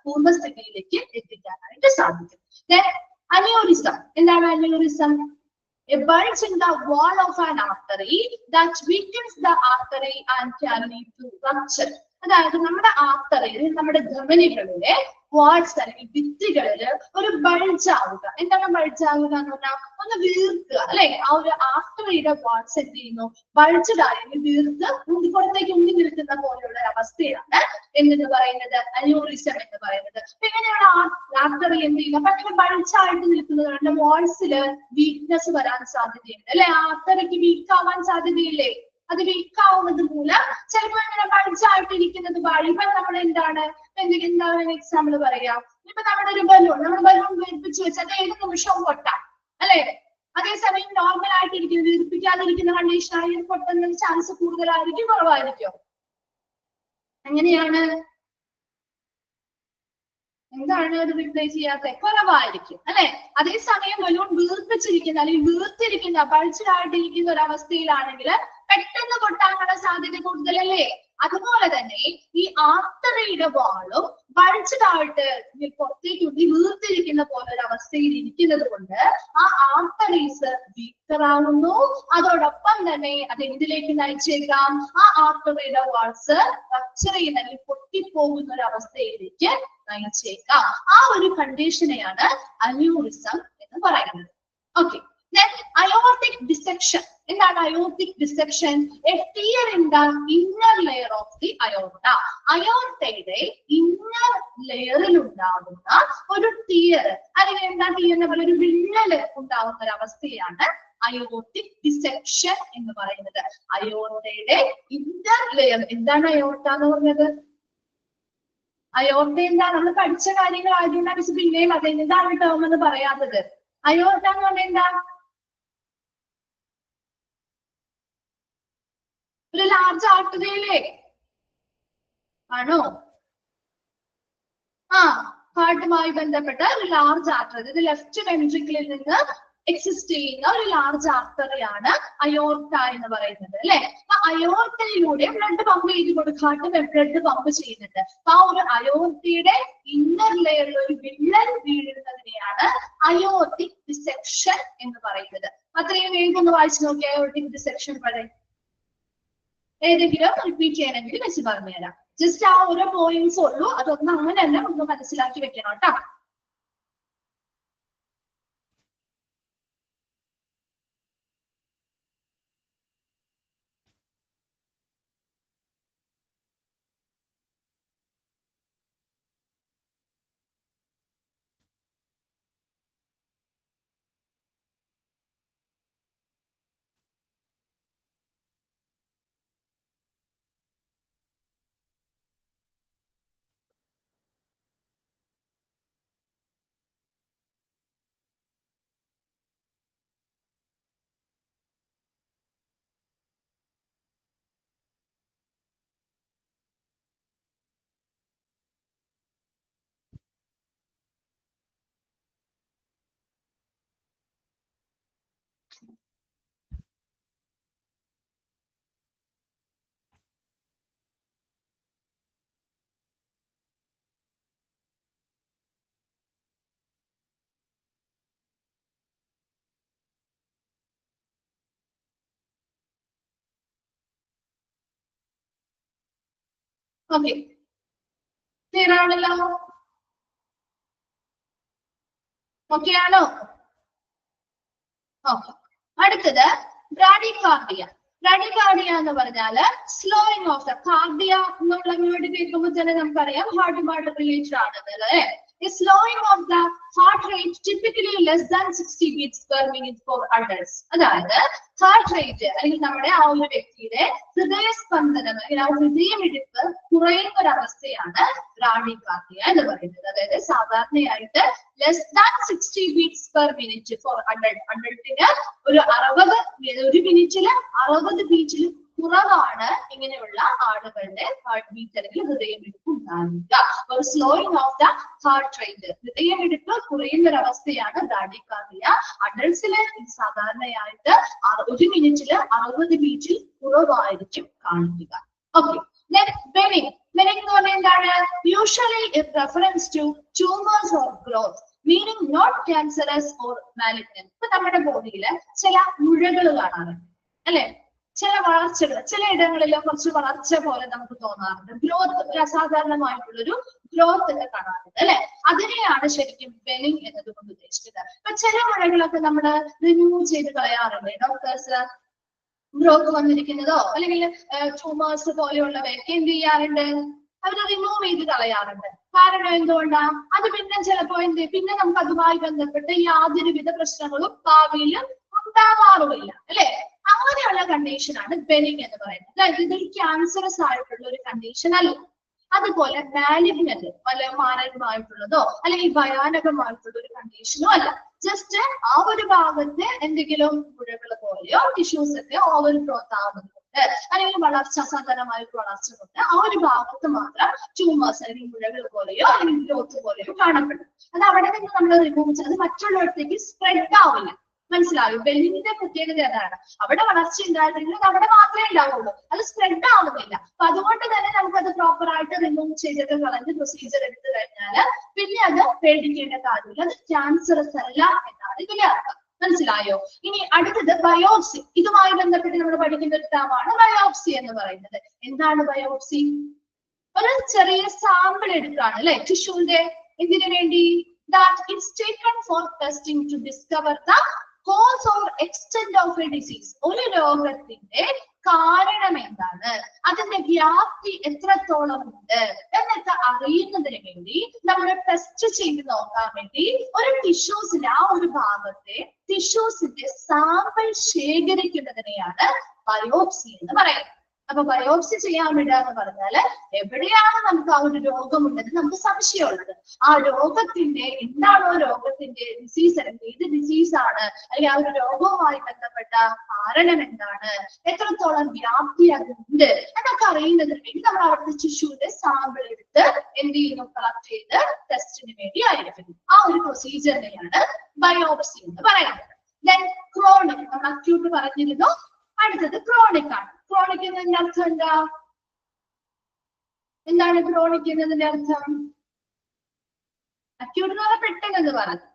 പൂർവ്വസ്ഥിതിയിലേക്ക് എത്തിക്കാനായിട്ട് സാധിക്കും. അന്യൂറിസം. എന്താണ് aneurysm? A bulge in the wall of an artery that weakens the artery and can lead to rupture. അതായത് നമ്മുടെ ആർട്ടറിയിൽ നമ്മുടെ ധമനികളിലെ വാൾസ് അല്ലെങ്കിൽ ഭിത്തികളില് ഒരു ബൾജ് ആവുക. എന്താണ് ബൾജ് ആവുക എന്ന് പറഞ്ഞാൽ ഒന്ന് വീർക്കുക അല്ലെ. ആ ഒരു ആർട്ടറിയുടെ വാൾസ് എന്ത് ചെയ്യുന്നു, ബൾജ്ഡ് ആയി വീർത്ത് പുറത്തേക്ക് ഉന്തി നിൽക്കുന്ന പോലെയുള്ള ഒരു അവസ്ഥയാണ് എന്ന് പറയുന്നത് അന്യൂറിസം എന്ന് പറയുന്നത്. ഇങ്ങനെയുള്ള ആർട്ടറി എന്ത് ചെയ്യുക, പക്ഷെ ബൾജായിട്ട് നിൽക്കുന്നത് വാൾസില് വീക്ക്നെസ് വരാൻ സാധ്യതയുണ്ട് അല്ലെ. ആർട്ടറിക്ക് വീക്ക് ആവാൻ സാധ്യതയില്ലേ? അത് വീക്ക് ആവുന്നത് മൂലം ചിലപ്പോൾ ഇങ്ങനെ ബൾജായിട്ടിരിക്കുന്നത് വഴി ഇപ്പൊ നമ്മൾ എന്താണ് എന്താണ് എക്സാമ്പിൾ പറയാം. ഇപ്പൊ നമ്മുടെ ഒരു ബലൂൺ, നമ്മുടെ ബലൂൺ വീർപ്പിച്ച് വെച്ചാൽ ഏത് നിമിഷവും പൊട്ടാം അല്ലെ. അതേസമയം നോർമൽ ആയിട്ടിരിക്കുന്നത് വീർപ്പിക്കാതിരിക്കുന്ന കണ്ടീഷൻ ആയി പൊട്ടുന്ന ചാൻസ് കൂടുതലായിരിക്കും കുറവായിരിക്കും? എങ്ങനെയാണ്, എന്താണ് അത് റിപ്ലൈ ചെയ്യാത്ത? കുറവായിരിക്കും അല്ലെ. അതേസമയം ബലൂൺ വീർപ്പിച്ചിരിക്കുന്ന അല്ലെങ്കിൽ വീർത്തിരിക്കുന്ന ബൾജിലായിട്ടിരിക്കുന്ന ഒരു അവസ്ഥയിലാണെങ്കിൽ പെട്ടെന്ന് പൊട്ടാനുള്ള സാധ്യത കൂടുതലല്ലേ. അതുപോലെ തന്നെ ഈ ആർട്ടറിയുടെ വാളും ബൾജിലായിട്ട് പുറത്തേക്ക് വീർത്തിരിക്കുന്ന പോലെ ഒരു അവസ്ഥയിൽ ഇരിക്കുന്നത് കൊണ്ട് ആ ആർട്ടറീസ് വീക്കറാവുന്നു. അതോടൊപ്പം തന്നെ അത് എന്തിലേക്ക് നയിച്ചേക്കാം, ആ ആർട്ടറിയുടെ വാൾസ് റപ്ചർ ചെയ്യുന്ന അല്ലെങ്കിൽ പൊട്ടിപ്പോകുന്ന ഒരു അവസ്ഥയിലേക്ക് നയിച്ചേക്കാം. ആ ഒരു കണ്ടീഷനെയാണ് അന്യൂറിസം എന്ന് പറയുന്നത്. Okay, aortic dissection. എന്താണ് aortic dissection? A tear in the inner layer of the aorta. അയോർട്ടയുടെ ഇന്നർ ലെയറിൽ ഉണ്ടാകുന്ന ഒരു ടീയർ അല്ലെങ്കിൽ എന്താ ടീയറിനെ പോലെ ഒരു വിള്ളല് ഉണ്ടാകുന്ന ഒരു അവസ്ഥയാണ് അയോർട്ടിക് ഡിസെക്ഷൻ എന്ന് പറയുന്നത്. അയോർട്ടയുടെ ഇന്നർ ലെയർ. എന്താണ് അയോർട്ട എന്ന് പറഞ്ഞത്? അയോർട്ട എന്താ, നമ്മൾ പഠിച്ച കാര്യങ്ങൾ ആയതുകൊണ്ടാണ് മിസ് പിന്നെയും അത് എന്താണ് ടേം എന്ന് പറയാത്തത്. അയോർട്ട എന്ന് പറഞ്ഞാൽ എന്താ? ഒരു ലാർജ് ആർട്ടറിയിലെ ആണോ? ഹാർട്ടുമായി ബന്ധപ്പെട്ട ഒരു ലാർജ് ആർട്ടറി, ഇത് ലെഫ്റ്റ് വെൻട്രിക്കിളിൽ നിന്ന് എക്സിസ്റ്റ് ചെയ്യുന്ന ഒരു ലാർജ് ആർട്ടറിയാണ് അയോർട്ട എന്ന് പറയുന്നത് അല്ലെ. അപ്പൊ അയോർട്ടയിലൂടെ ബ്ലഡ് പമ്പ് ചെയ്ത് കൊടുക്കാട്ട് ബ്ലഡ് പമ്പ് ചെയ്യുന്നുണ്ട്. ആ ഒരു അയോർട്ടയുടെ ഇന്നർ ലെയറിൽ ഒരു വിള്ളൽ വീഴുന്നതിനെയാണ് അയോർട്ടിക് ഡിസെക്ഷൻ എന്ന് പറയുന്നത്. അത്രയും വേഗം ഒന്ന് വായിച്ചു നോക്കി അയോർട്ടിക് ഡിസെക്ഷൻ പറയും. ഏതെങ്കിലും റിപ്പീറ്റ് ചെയ്യണമെങ്കിൽ വെച്ച് പറഞ്ഞുതരാം. ജസ്റ്റ് ആ ഓരോ പോയിന്റ്സ് ഉള്ളൂ, അതൊന്നും അങ്ങനെ തന്നെ ഒന്ന് മനസ്സിലാക്കി വെക്കണം കേട്ടോ. ഓക്കെ, ക്ലിയർ ആണല്ലോ? ഓക്കെ ആണോ? ഓക്കെ, അടുത്തത് ബ്രാഡികാർഡിയ. ബ്രാഡികാർഡിയ എന്ന് പറഞ്ഞാല് സ്ലോയിങ് ഓഫ് ദ കാർഡിയ എന്നുള്ള വേർഡ് കേൾക്കുമ്പോൾ തന്നെ നമുക്കറിയാം ഹാർട്ടുമായിട്ട് റിലേറ്റഡ് ആണെന്ന് അല്ലേ. A slowing of the heart rate typically less than 60 beats per minute for adults. അതായത് ഹാർട്ട് റേറ്റ് അല്ലെങ്കിൽ നമ്മുടെ ആ ഒരു വ്യക്തിയുടെ ഹൃദയസ്പന്ദനം അല്ലെങ്കിൽ ആ ഹൃദയമിടിപ്പ് കുറയുന്ന ഒരു അവസ്ഥയാണ് ബ്രാഡികാർഡിയ എന്ന് പറയുന്നത്. അതായത് സാധാരണയായിട്ട് less than 60 beats per minute for adult. അഡൾട്ടിന് ഒരു 60 ബീറ്റിൽ കുറവാണ് ഇങ്ങനെയുള്ള ആളുകളുടെ ഹാർട്ട് ബീറ്റ് അല്ലെങ്കിൽ ഹൃദയമിടിപ്പ് ഉണ്ടാകുക. ഒരു slowing of the heart rate, ഹൃദയമിടിപ്പ് കുറയുന്ന ഒരു അവസ്ഥയാണ് ബ്രാഡികാർഡിയ. അഡൾട്ട്സില് സാധാരണയായിട്ട് 1 മിനിറ്റിൽ 60 ബീറ്റിൽ കുറവായിരിക്കും കാണിക്കുക. ഓക്കെ, വെനിങ്. വെനിങ് എന്ന് പറഞ്ഞാൽ എന്താണ്? Usually it reference to tumours or growth, meaning not cancerous or malignant. ഇപ്പൊ നമ്മുടെ ബോഡിയിൽ ചില മുഴകൾ കാണാറുണ്ട് അല്ലെ. ചില വളർച്ചകൾ ചിലയിടങ്ങളിൽ കുറച്ച് വളർച്ച പോലെ നമുക്ക് തോന്നാറുണ്ട്. ഗ്രോത്ത്, ഒരു അസാധാരണമായിട്ടുള്ളൊരു ഗ്രോത്ത് ഒക്കെ കാണാറുണ്ട് അല്ലെ. അതിനെയാണ് ശരിക്കും ബെനിങ് എന്നതുകൊണ്ട് ഉദ്ദേശിക്കുന്നത്. അപ്പൊ ചില മുഴകളൊക്കെ നമ്മൾ റിമൂവ് ചെയ്ത് കളയാറുണ്ട്. ഡോക്ടേഴ്സ് ഗ്രോത്ത് വന്നിരിക്കുന്നതോ അല്ലെങ്കിൽ ട്യൂമേഴ്സ് പോലെയുള്ളവയൊക്കെ എന്ത് ചെയ്യാറുണ്ട്, അവർ റിമൂവ് ചെയ്ത് കളയാറുണ്ട്. കാരണം എന്തുകൊണ്ടാ, അത് പിന്നെ ചിലപ്പോ പിന്നെ നമുക്ക് അതുമായി ബന്ധപ്പെട്ട് യാതൊരുവിധ പ്രശ്നങ്ങളും ഭാവിയിൽ ഉണ്ടാവാറുമില്ല അല്ലെ. അങ്ങനെയുള്ള കണ്ടീഷനാണ് ബെനിങ് എന്ന് പറയുന്നത്. അതായത് ഇതൊരു ക്യാൻസറസ് ആയിട്ടുള്ള ഒരു കണ്ടീഷൻ അല്ല. അതുപോലെ മാലിഗ്നന്റ് പല മാരകമായിട്ടുള്ളതോ അല്ലെങ്കിൽ ഭയാനകമായിട്ടുള്ള ഒരു കണ്ടീഷനോ അല്ല. ജസ്റ്റ് ആ ഒരു ഭാഗത്ത് എന്തെങ്കിലും മുഴകൾ പോലെയോ ടിഷ്യൂസ് ഒക്കെ ഓവർ ഗ്രോത്ത് ആവുന്നുണ്ട് അല്ലെങ്കിൽ വളർച്ച, അസാധാരണമായിട്ട് വളർച്ച കൊണ്ട് ആ ഒരു ഭാഗത്ത് മാത്രം ട്യൂമേഴ്സ് അല്ലെങ്കിൽ മുഴകൾ പോലെയോ അല്ലെങ്കിൽ ഗ്രോത്ത് പോലെയോ കാണപ്പെടും. അത് അവിടെ നിന്ന് നമ്മൾ റിമൂവ് ചെയ്ത് മറ്റുള്ളവർക്ക് സ്പ്രെഡ് ആവില്ല. മനസ്സിലായോ? ബെനിങ്ങിന്റെ പ്രത്യേകത അതാണ്. അവിടെ വളർച്ച ഉണ്ടായിരുന്നെങ്കിൽ അത് അവിടെ മാത്രമേ ഉണ്ടാവുള്ളൂ, അത് സ്പ്രെഡ് ആവുന്നില്ല. അപ്പൊ അതുകൊണ്ട് തന്നെ നമുക്കത് പ്രോപ്പർ ആയിട്ട് റിമൂവ് ചെയ്തിട്ട് കളഞ്ഞ് പ്രൊസീജിയർ എടുത്തു കഴിഞ്ഞാൽ പിന്നെ അത് പേടിക്കേണ്ട കാര്യമില്ല. അത് ക്യാൻസറസ് അല്ല എന്നാണ് ഇതിലെ അർത്ഥം. മനസ്സിലായോ? ഇനി അടുത്തത് ബയോപ്സി. ഇതുമായി ബന്ധപ്പെട്ട് നമ്മൾ പഠിക്കുന്ന ഒരു ടേമാണ് ബയോപ്സി എന്ന് പറയുന്നത്. എന്താണ് ബയോപ്സി? ഒരു ചെറിയ സാമ്പിൾ എടുക്കുകയാണ് അല്ലെ ടിഷ്യൂന്റെ. എന്തിനു വേണ്ടി? that it's taken for testing to discover the cause or extent of a disease. ഒരു രോഗത്തിന്റെ കാരണം എന്താണ്, അതിന്റെ വ്യാപ്തി എത്രത്തോളം ഉണ്ട് എന്നൊക്കെ അറിയുന്നതിന് വേണ്ടി നമ്മൾ ടെസ്റ്റ് ചെയ്ത് നോക്കാൻ വേണ്ടി ഒരു ടിഷ്യൂസിന്റെ ആ ഒരു ഭാഗത്തെ ടിഷ്യൂസിന്റെ സാമ്പിൾ ശേഖരിക്കുന്നതിനെയാണ് ബയോപ്സി എന്ന് പറയുന്നത്. അപ്പൊ ബയോപ്സി ചെയ്യാൻ വിടുക എന്ന് പറഞ്ഞാല് എവിടെയാണ് നമുക്ക് ആ ഒരു രോഗമുണ്ടെന്ന് നമുക്ക് സംശയമുള്ളത്, ആ രോഗത്തിന്റെ എന്താണോ രോഗത്തിന്റെ ഡിസീസ് അല്ലെങ്കിൽ ഏത് ഡിസീസാണ് അല്ലെങ്കിൽ ആ ഒരു രോഗവുമായി ബന്ധപ്പെട്ട കാരണം എന്താണ്, എത്രത്തോളം വ്യാപ്തി അതുണ്ട് എന്നൊക്കെ അറിയുന്നതിന് വേണ്ടി നമ്മൾ അവിടുത്തെ ടിഷ്യൂന്റെ സാമ്പിൾ എടുത്ത് എന്ത് ചെയ്യുന്നു, കളക്ട് ചെയ്ത് ടെസ്റ്റിന് വേണ്ടി അയക്കുന്നു. ആ ഒരു പ്രൊസീജിയറിനെയാണ് ബയോപ്സി എന്ന് പറയുന്നത്. ദെൻ ക്രോണിക്, നമ്മൾ അക്യൂട്ട് പറഞ്ഞിരുന്നു. അടുത്തത് ക്രോണിക് ആണ്. ക്രോണിക് എന്നതിന്റെ അർത്ഥം എന്താ? എന്താണ് ക്രോണിക് എന്നതിന്റെ അർത്ഥം? അക്യൂട്ട് എന്ന് പറഞ്ഞാൽ പെട്ടെന്ന് പറഞ്ഞു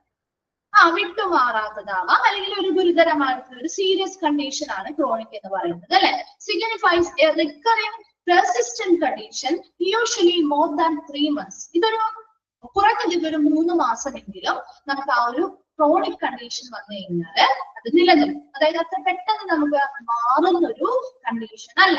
വിട്ടുമാറാത്തതാവാം അല്ലെങ്കിൽ ഒരു ഗുരുതരമായിട്ടുള്ള ഒരു സീരിയസ് കണ്ടീഷൻ ആണ് ക്രോണിക് എന്ന് പറയുന്നത് അല്ലെ. Signifies A recurring persistent condition usually more than 3 months. ഇതൊരു കുറഞ്ഞത് ഇതൊരു 3 മാസമെങ്കിലും നമുക്ക് ആ ഒരു ക്രോണിക് കണ്ടീഷൻ വന്നു കഴിഞ്ഞാല് അത് നിലനിൽക്കും. അതായത് അത്ര പെട്ടെന്ന് നമുക്ക് മാറുന്നൊരു കണ്ടീഷൻ അല്ല.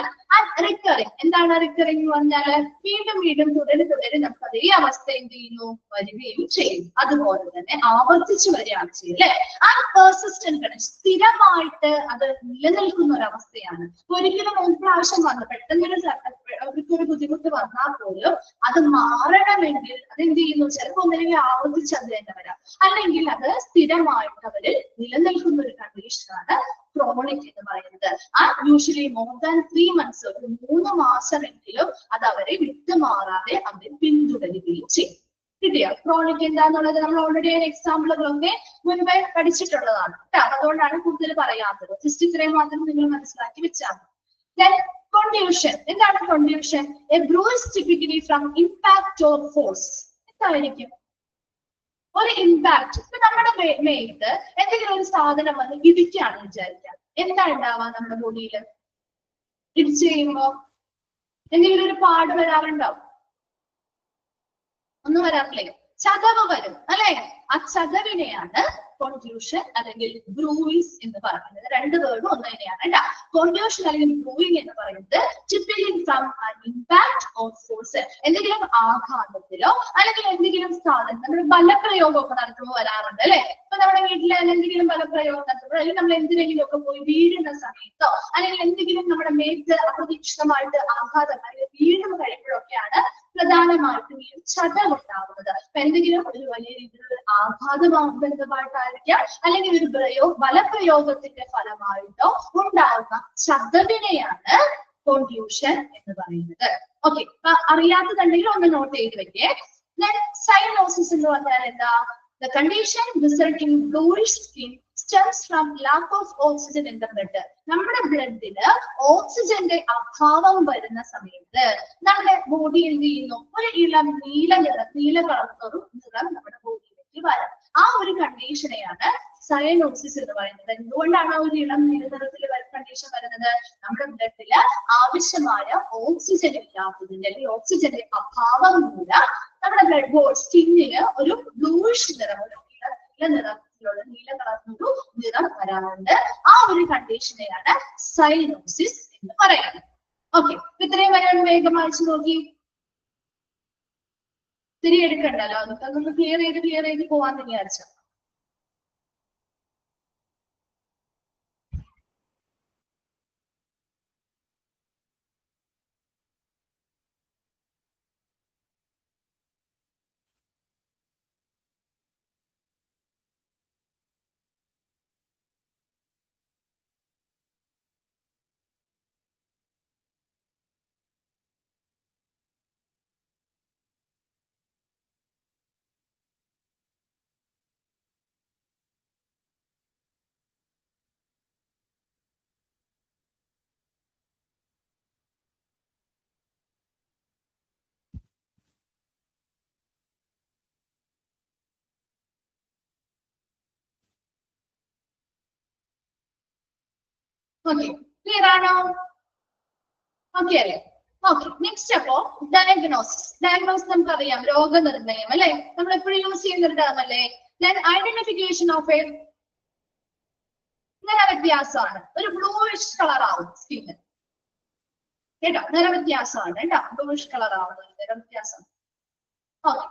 റിക്കറിങ്, എന്താണ് റിക്കറിങ് എന്ന് പറഞ്ഞാല് വീണ്ടും വീണ്ടും തുടരെ നമുക്ക് അതേ അവസ്ഥ എന്ത് ചെയ്യുന്നു, വരികയും ചെയ്യും. അതുപോലെ തന്നെ ആവർത്തിച്ചു വരികയാണ് ചെയ്യല്ലേ. ആ പെർസിസ്റ്റന്റ് കണ്ടീഷൻ, സ്ഥിരമായിട്ട് അത് നിലനിൽക്കുന്ന ഒരു അവസ്ഥയാണ്. ഒരിക്കലും ഒരു പ്രാവശ്യം വന്നു പെട്ടെന്നൊരു അവർക്കൊരു ബുദ്ധിമുട്ട് വന്നാൽ പോലും അത് മാറണമെങ്കിൽ അതെന്ത് ചെയ്യുന്നു, ചിലപ്പോൾ ഒന്നില്ലെങ്കിൽ ആവർത്തിച്ച് അത് തന്നെ വരാം, അല്ലെങ്കിൽ അത് സ്ഥിരമായിട്ട് അവര് നിലനിൽക്കുന്ന ഒരു കണ്ടീഷനാണ് ക്രോണിക് എന്ന് പറയുന്നത്. ആ യൂഷ്വലി മോർ ദാൻ 3 months, ഒരു 3 മാസമെങ്കിലും അത് അവരെ വിട്ടുമാറാതെ അവരെ പിന്തുടരുകയും ചെയ്യും. കിട്ടിയോ? ക്രോണിക് എന്താന്നുള്ളത് നമ്മൾ ഓൾറെഡി എക്സാമ്പിളുകളൊക്കെ മുൻപേ പഠിച്ചിട്ടുള്ളതാണ് കേട്ടോ. അതുകൊണ്ടാണ് കൂടുതൽ പറയാത്തത്. ജസ്റ്റ് ഇത്രയും മാത്രം നിങ്ങൾ മനസ്സിലാക്കി വെച്ചാൽ മതി. Contusion. എന്താണ് contusion? A bruise typically from impact or force. എന്തായിരിക്കും? ഒരു ഇമ്പാക്ട്. ഇപ്പൊ നമ്മുടെ മേത്ത് എന്തെങ്കിലും ഒരു സാധനം വന്ന് ഇടിക്കുകയാണെന്ന് വിചാരിക്കാം. എന്താ ഉണ്ടാവാ നമ്മുടെ ബോഡിയിൽ? ഇടിച്ചു കഴിയുമ്പോ എന്തെങ്കിലും ഒരു പാട് വരാറുണ്ടോ? ഒന്നും വരാറില്ലേ? ചതവ് വരും അല്ലെ. ആ ചതവിനെയാണ് contusion അല്ലെങ്കിൽ ബ്രൂയിസ് എന്ന് പറയുന്നത്. രണ്ട് വേർഡും ഒന്ന് തന്നെയാണ് കേട്ടോ. contusion അല്ലെങ്കിൽ ബ്രൂയിങ് എന്ന് പറയുന്നത് typically from an impact or force, എന്തെങ്കിലും ആഘാതത്തിലോ അല്ലെങ്കിൽ എന്തെങ്കിലും സാധനം നമ്മൾ ബലപ്രയോഗമൊക്കെ നടത്തുമ്പോൾ വരാറുണ്ട് അല്ലെ. ഇപ്പൊ നമ്മുടെ വീട്ടിൽ എന്തെങ്കിലും ബലപ്രയോഗം നടത്തുമ്പോൾ അല്ലെങ്കിൽ നമ്മൾ എന്തിനെങ്കിലും ഒക്കെ പോയി വീഴുന്ന സമയത്തോ അല്ലെങ്കിൽ എന്തെങ്കിലും നമ്മുടെ മേത്ത് അപ്രതീക്ഷിതമായിട്ട് ആഘാതം അല്ലെങ്കിൽ വീഴുന്ന കഴിയുമ്പോഴൊക്കെയാണ് പ്രധാനമായിട്ടും ഈ ചതവ് ഉണ്ടാവുന്നത്. അപ്പൊ എന്തെങ്കിലും ഒരു വലിയ രീതിയിലുള്ള ആഘാതമായി ബന്ധമായിട്ടായിരിക്കാം അല്ലെങ്കിൽ ഒരു ബലപ്രയോഗത്തിന്റെ ഫലമായിട്ടോ ഉണ്ടാവുന്ന ചതവിനെയാണ് contusion എന്ന് പറയുന്നത്. ഓക്കെ, അപ്പൊ അറിയാത്തതുണ്ടെങ്കിൽ ഒന്ന് നോട്ട് ചെയ്ത് വെക്കേ. സൈനോസിസ് എന്ന് പറഞ്ഞാൽ എന്താ? The condition resulting in bluish skin stems from lack of oxygen in the blood. നമ്മുടെ ബ്ലഡില് ഓക്സിജന്റെ അഭാവം വരുന്ന സമയത്ത് നമ്മുടെ ബോഡി എന്ത് ചെയ്യുന്നു, ഒരു ഇളം നീല കളർന്നൊരു നിറം നമ്മുടെ ബോഡിയിലേക്ക് വരാം. ആ ഒരു കണ്ടീഷനെയാണ് സയനോസിസ് എന്ന് പറയുന്നത്. എന്തുകൊണ്ടാണ് ആ ഒരു ഇളം നീല നിറത്തിൽ വരുന്ന കണ്ടീഷൻ വരുന്നത്? നമ്മുടെ ബ്ലഡില് ആവശ്യമായ ഓക്സിജൻ ഇല്ലാത്തതിന്റെ അല്ലെങ്കിൽ ഓക്സിജന്റെ അഭാവം മൂലം നമ്മുടെ ബ്ലഡ് സ്കിന്നിന് ഒരു ബ്ലൂയിഷ് നിറം, ഒരു നീല നിറത്തിലുള്ള നീല കളറിനൊരു നിറം വരാറുണ്ട്. ആ ഒരു കണ്ടീഷനെയാണ് സൈനോസിസ് എന്ന് പറയുന്നത്. ഓക്കെ, ഇത്രയും വരെയാണ്. വേഗം വായിച്ചു നോക്കി. തിരിയെടുക്കണ്ടല്ലോ, അതൊക്കെ ക്ലിയർ ചെയ്ത് പോവാന്ന് വിചാരിച്ചു. ഓക്കെ, ക്ലിയർ ആണോ? ഓക്കെ അല്ലേ? ഓക്കെ, നെക്സ്റ്റ് അപ്പോ ഡയഗ്നോസിസ് നമുക്കറിയാം, രോഗനിർണയം അല്ലെ, നമ്മൾ എപ്പോഴും യൂസ് ചെയ്യുന്ന ഒരു ടേം അല്ലേ. ഐഡന്റിഫിക്കേഷൻ ഓഫ് എ നിറവ്യത്യാസമാണ്, ഒരു ബ്ലൂയിഷ് കളർ ആവും സ്കിന്ന് കേട്ടോ, നിറവ്യത്യാസമാണ് കേട്ടോ, ബ്ലൂയിഷ് കളർ ആവുന്നത് നിറവ്യത്യാസം. ഓക്കെ,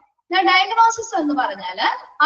ഡയഗ്നോസിസ് എന്ന് പറഞ്ഞാൽ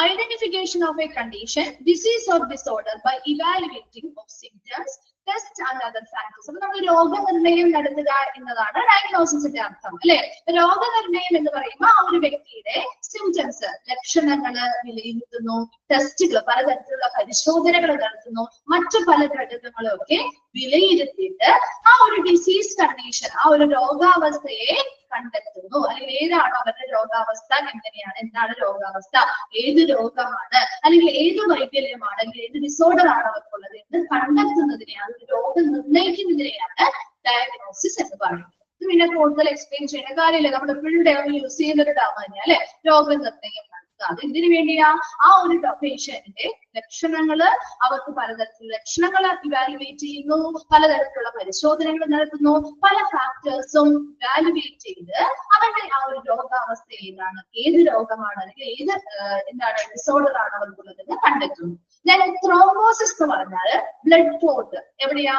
identification of a condition, disease or disorder by evaluating of symptoms, test and other factors. അപ്പൊ നമ്മൾ രോഗനിർണയം നടത്തുക എന്നതാണ് ഡയഗ്നോസിസിന്റെ അർത്ഥം അല്ലെ. രോഗനിർണയം എന്ന് പറയുമ്പോൾ ആ ഒരു വ്യക്തിയുടെ സിംറ്റംസ്, ലക്ഷണങ്ങള് വിലയിരുത്തുന്നു, ടെസ്റ്റുകൾ, പലതരത്തിലുള്ള പരിശോധനകൾ നടത്തുന്നു, മറ്റു പല ഘടകങ്ങളും ഒക്കെ വിലയിരുത്തിയിട്ട് ആ ഒരു ഡിസീസ് കണ്ടീഷൻ, ആ ഒരു രോഗാവസ്ഥയെ കണ്ടെത്തുന്നു. അല്ലെങ്കിൽ ഏതാണ് അവരുടെ രോഗാവസ്ഥ, എങ്ങനെയാണ്, എന്താണ് രോഗാവസ്ഥ, ഏത് രോഗമാണ്, അല്ലെങ്കിൽ ഏത് വൈകല്യമാണ്, അല്ലെങ്കിൽ ഏത് ഡിസോർഡർ ആണ് അവർക്കുള്ളത് എന്ന് കണ്ടെത്തുന്നതിനെയാണ്, രോഗം നിർണ്ണയിക്കുന്നതിനെയാണ് ഡയഗ്നോസിസ് എന്ന് പറയുന്നത്. ഇത് പിന്നെ കൂടുതൽ എക്സ്പ്ലെയിൻ ചെയ്യുന്ന കാര്യമില്ല, നമ്മൾ എപ്പോഴും യൂസ് ചെയ്യുന്ന ഒരു ടേം തന്നെയാ അല്ലെ, രോഗനിർണയം. അത് എന്തിനു വേണ്ടിയാ? ആ ഒരു പേഷ്യന്റിന്റെ ലക്ഷണങ്ങള്, അവർക്ക് പലതരത്തിലുള്ള ലക്ഷണങ്ങൾ ഇവാലുവേറ്റ് ചെയ്യുന്നു, പലതരത്തിലുള്ള പരിശോധനകൾ നടത്തുന്നു, പല ഫാക്ടേഴ്സും ഇവാലുവേറ്റ് ചെയ്ത് അവരുടെ ആ ഒരു രോഗാവസ്ഥ ഏതാണ്, ഏത് രോഗമാണ്, അല്ലെങ്കിൽ ഏത് ഡിസോർഡർ ആണ് അവർക്കുള്ളതെന്ന് കണ്ടെത്തുന്നു. ത്രോംബോസിസ് എന്ന് പറഞ്ഞാൽ ബ്ലഡ് ക്ലോട്ട് എവിടെയാ?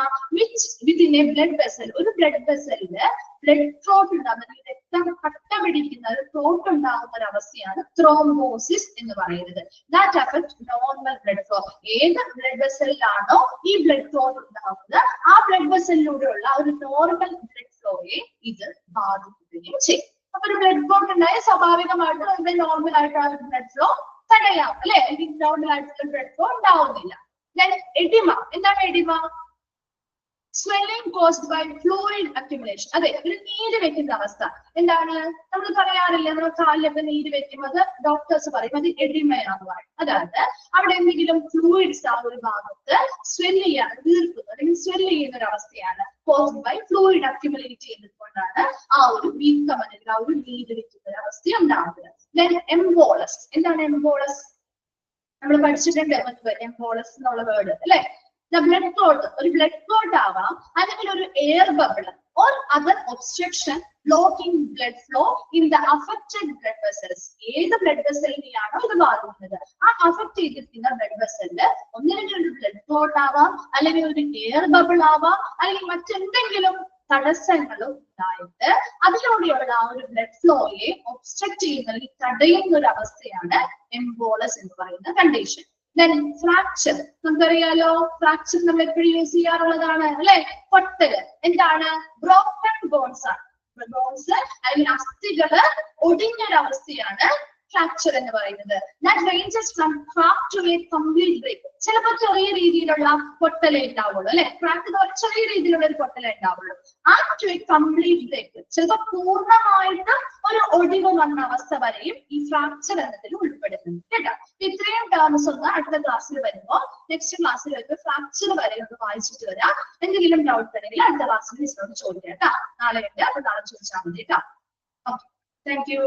വിത്തിൻ എ ബ്ലഡ് വെസൽ, ഒരു ബ്ലഡ് വെസലില് ബ്ലഡ് ക്ലോട്ട് ഉണ്ടാകുന്ന, രക്തം കട്ട പിടിക്കുന്ന ഒരു ക്ലോട്ട് ഉണ്ടാകുന്ന ഒരു അവസ്ഥയാണ് ത്രോംബോസിസ് എന്ന് പറയുന്നത്. That affect normal blood flow. ഏത് ബ്ലഡ് വെസലിലാണോ ഈ ബ്ലഡ് ക്ലോട്ട് ഉണ്ടാകുന്നത്, ആ ബ്ലഡ് വെസലിലൂടെയുള്ള ഒരു നോർമൽ ബ്ലഡ് ഫ്ലോയെ ഇത് ബാധിക്കുകയും ചെയ്യും. അപ്പൊ ഒരു ബ്ലഡ് ക്ലോട്ട് ഉണ്ടായ സ്വാഭാവികമായിട്ടും അതിന്റെ നോർമൽ ആയിട്ടുള്ള ബ്ലഡ് ഫ്ലോ തടയാം അല്ലെ, അല്ലെങ്കിൽ നോർമൽ ആയിട്ടുള്ള ബ്ലഡ് ഫ്ലോ ഉണ്ടാവുന്നില്ല. എഡിമ, എന്താണ് oedema? swelling caused by fluid accumulation. അതെ, ഒരു നീര് വെക്കുന്ന അവസ്ഥ. എന്താണ് നമ്മൾ പറയാറില്ല, നമ്മൾ കാലിലൊക്കെ നീര് വെക്കുന്നത് ഡോക്ടേഴ്സ് പറയും അത് എഡിമയാണെന്ന് പറയും. അതായത് അവിടെ എന്തെങ്കിലും ഫ്ലൂയിഡ്സ് ആ ഒരു ഭാഗത്ത് സ്വെല്ല് ചെയ്യാണ്, വീർക്കുന്നത് അല്ലെങ്കിൽ സ്വെല്ല് ചെയ്യുന്ന ഒരു അവസ്ഥയാണ്. caused by fluid accumulate ചെയ്തുകൊണ്ടാണ് ആ ഒരു വീക്കം അല്ലെങ്കിൽ ആ ഒരു നീര് വെക്കുന്ന ഒരു അവസ്ഥ ഉണ്ടാകുന്നത്. then embolus, എന്താണ് embolus? നമ്മൾ പഠിച്ചിട്ടുണ്ട് embolus എന്നുള്ള വേർഡ് അല്ലെ. ബ്ലഡ് ക്ലോട്ട്, ഒരു ബ്ലഡ് ക്ലോട്ട് ആവാം, അല്ലെങ്കിൽ ഒരു air bubble or other obstruction blocking blood flow in the affected blood vessels. ഏത് ബ്ലഡ് വെസലിനെയാണോ ഇത് ബാധിക്കുന്നത്, ആ അഫക്ട് ചെയ്തിരിക്കുന്ന ബ്ലഡ് വെസലില് ഒന്നില്ലെങ്കിൽ ഒരു ബ്ലഡ് ക്ലോട്ട് ആവാം, അല്ലെങ്കിൽ ഒരു എയർ ബബിൾ ആവാം, അല്ലെങ്കിൽ മറ്റെന്തെങ്കിലും തടസ്സങ്ങളും ഉണ്ടായിട്ട് അതിലൂടെയുള്ള ആ ഒരു ബ്ലഡ് ഫ്ലോയെ ഒബ്സ്ട്രക്ട് ചെയ്യുന്ന അല്ലെങ്കിൽ തടയുന്ന ഒരു അവസ്ഥയാണ് എംബോളസ് എന്ന് പറയുന്ന കണ്ടീഷൻ. ഫ്രാക്ചർ, നമുക്കറിയാലോ ഫ്രാക്ചർ നമ്മൾ എപ്പോഴും യൂസ് ചെയ്യാറുള്ളതാണ് അല്ലെ. പൊട്ടല് എന്താണ്? ബ്രോക്കൺ ബോൺസ് ആണ്. ബോൺസ് അല്ലെങ്കിൽ അസ്ഥികള് ഒടിഞ്ഞൊരവസ്ഥയാണ് ഫ്രാക്ചർ എന്ന് പറയുന്നത്. That ranges from crack to a complete break. ചിലപ്പോൾ ചെറിയ രീതിയിലുള്ള പൊട്ടലേ ഉണ്ടാവുള്ളൂ അല്ലെ, ക്രാക്ക് ചെറിയ രീതിയിലുള്ള ഒരു പൊട്ടലേ ഉണ്ടാവുള്ളൂ. ആ ടു എ കംപ്ലീറ്റ് ബ്രേക്ക്, ചിലപ്പോൾ പൂർണ്ണമായിട്ട് ഒരു ഒടിവ് വന്ന അവസ്ഥ വരെയും ഈ ഫ്രാക്ചർ എന്നതിൽ ഉൾപ്പെടുന്നുണ്ട് കേട്ടോ. ഇത്രയും ടേംസ് ഒന്ന് അടുത്ത ക്ലാസ്സിൽ വരുമ്പോൾ, നെക്സ്റ്റ് ക്ലാസ്സിൽ വരുമ്പോൾ ഫ്രാക്ചർ വരെ ഒന്ന് വായിച്ചിട്ട് വരാം. എന്തെങ്കിലും ഡൗട്ട് ഉണ്ടെങ്കിൽ അടുത്ത ക്ലാസ്സിൽ മിസ്സിനോട് ചോദിക്കാം കേട്ടോ. നാളെ ഉണ്ട്, അപ്പൊ നാളെ ചോദിച്ചാൽ മതി കേട്ടോ. Okay, thank you.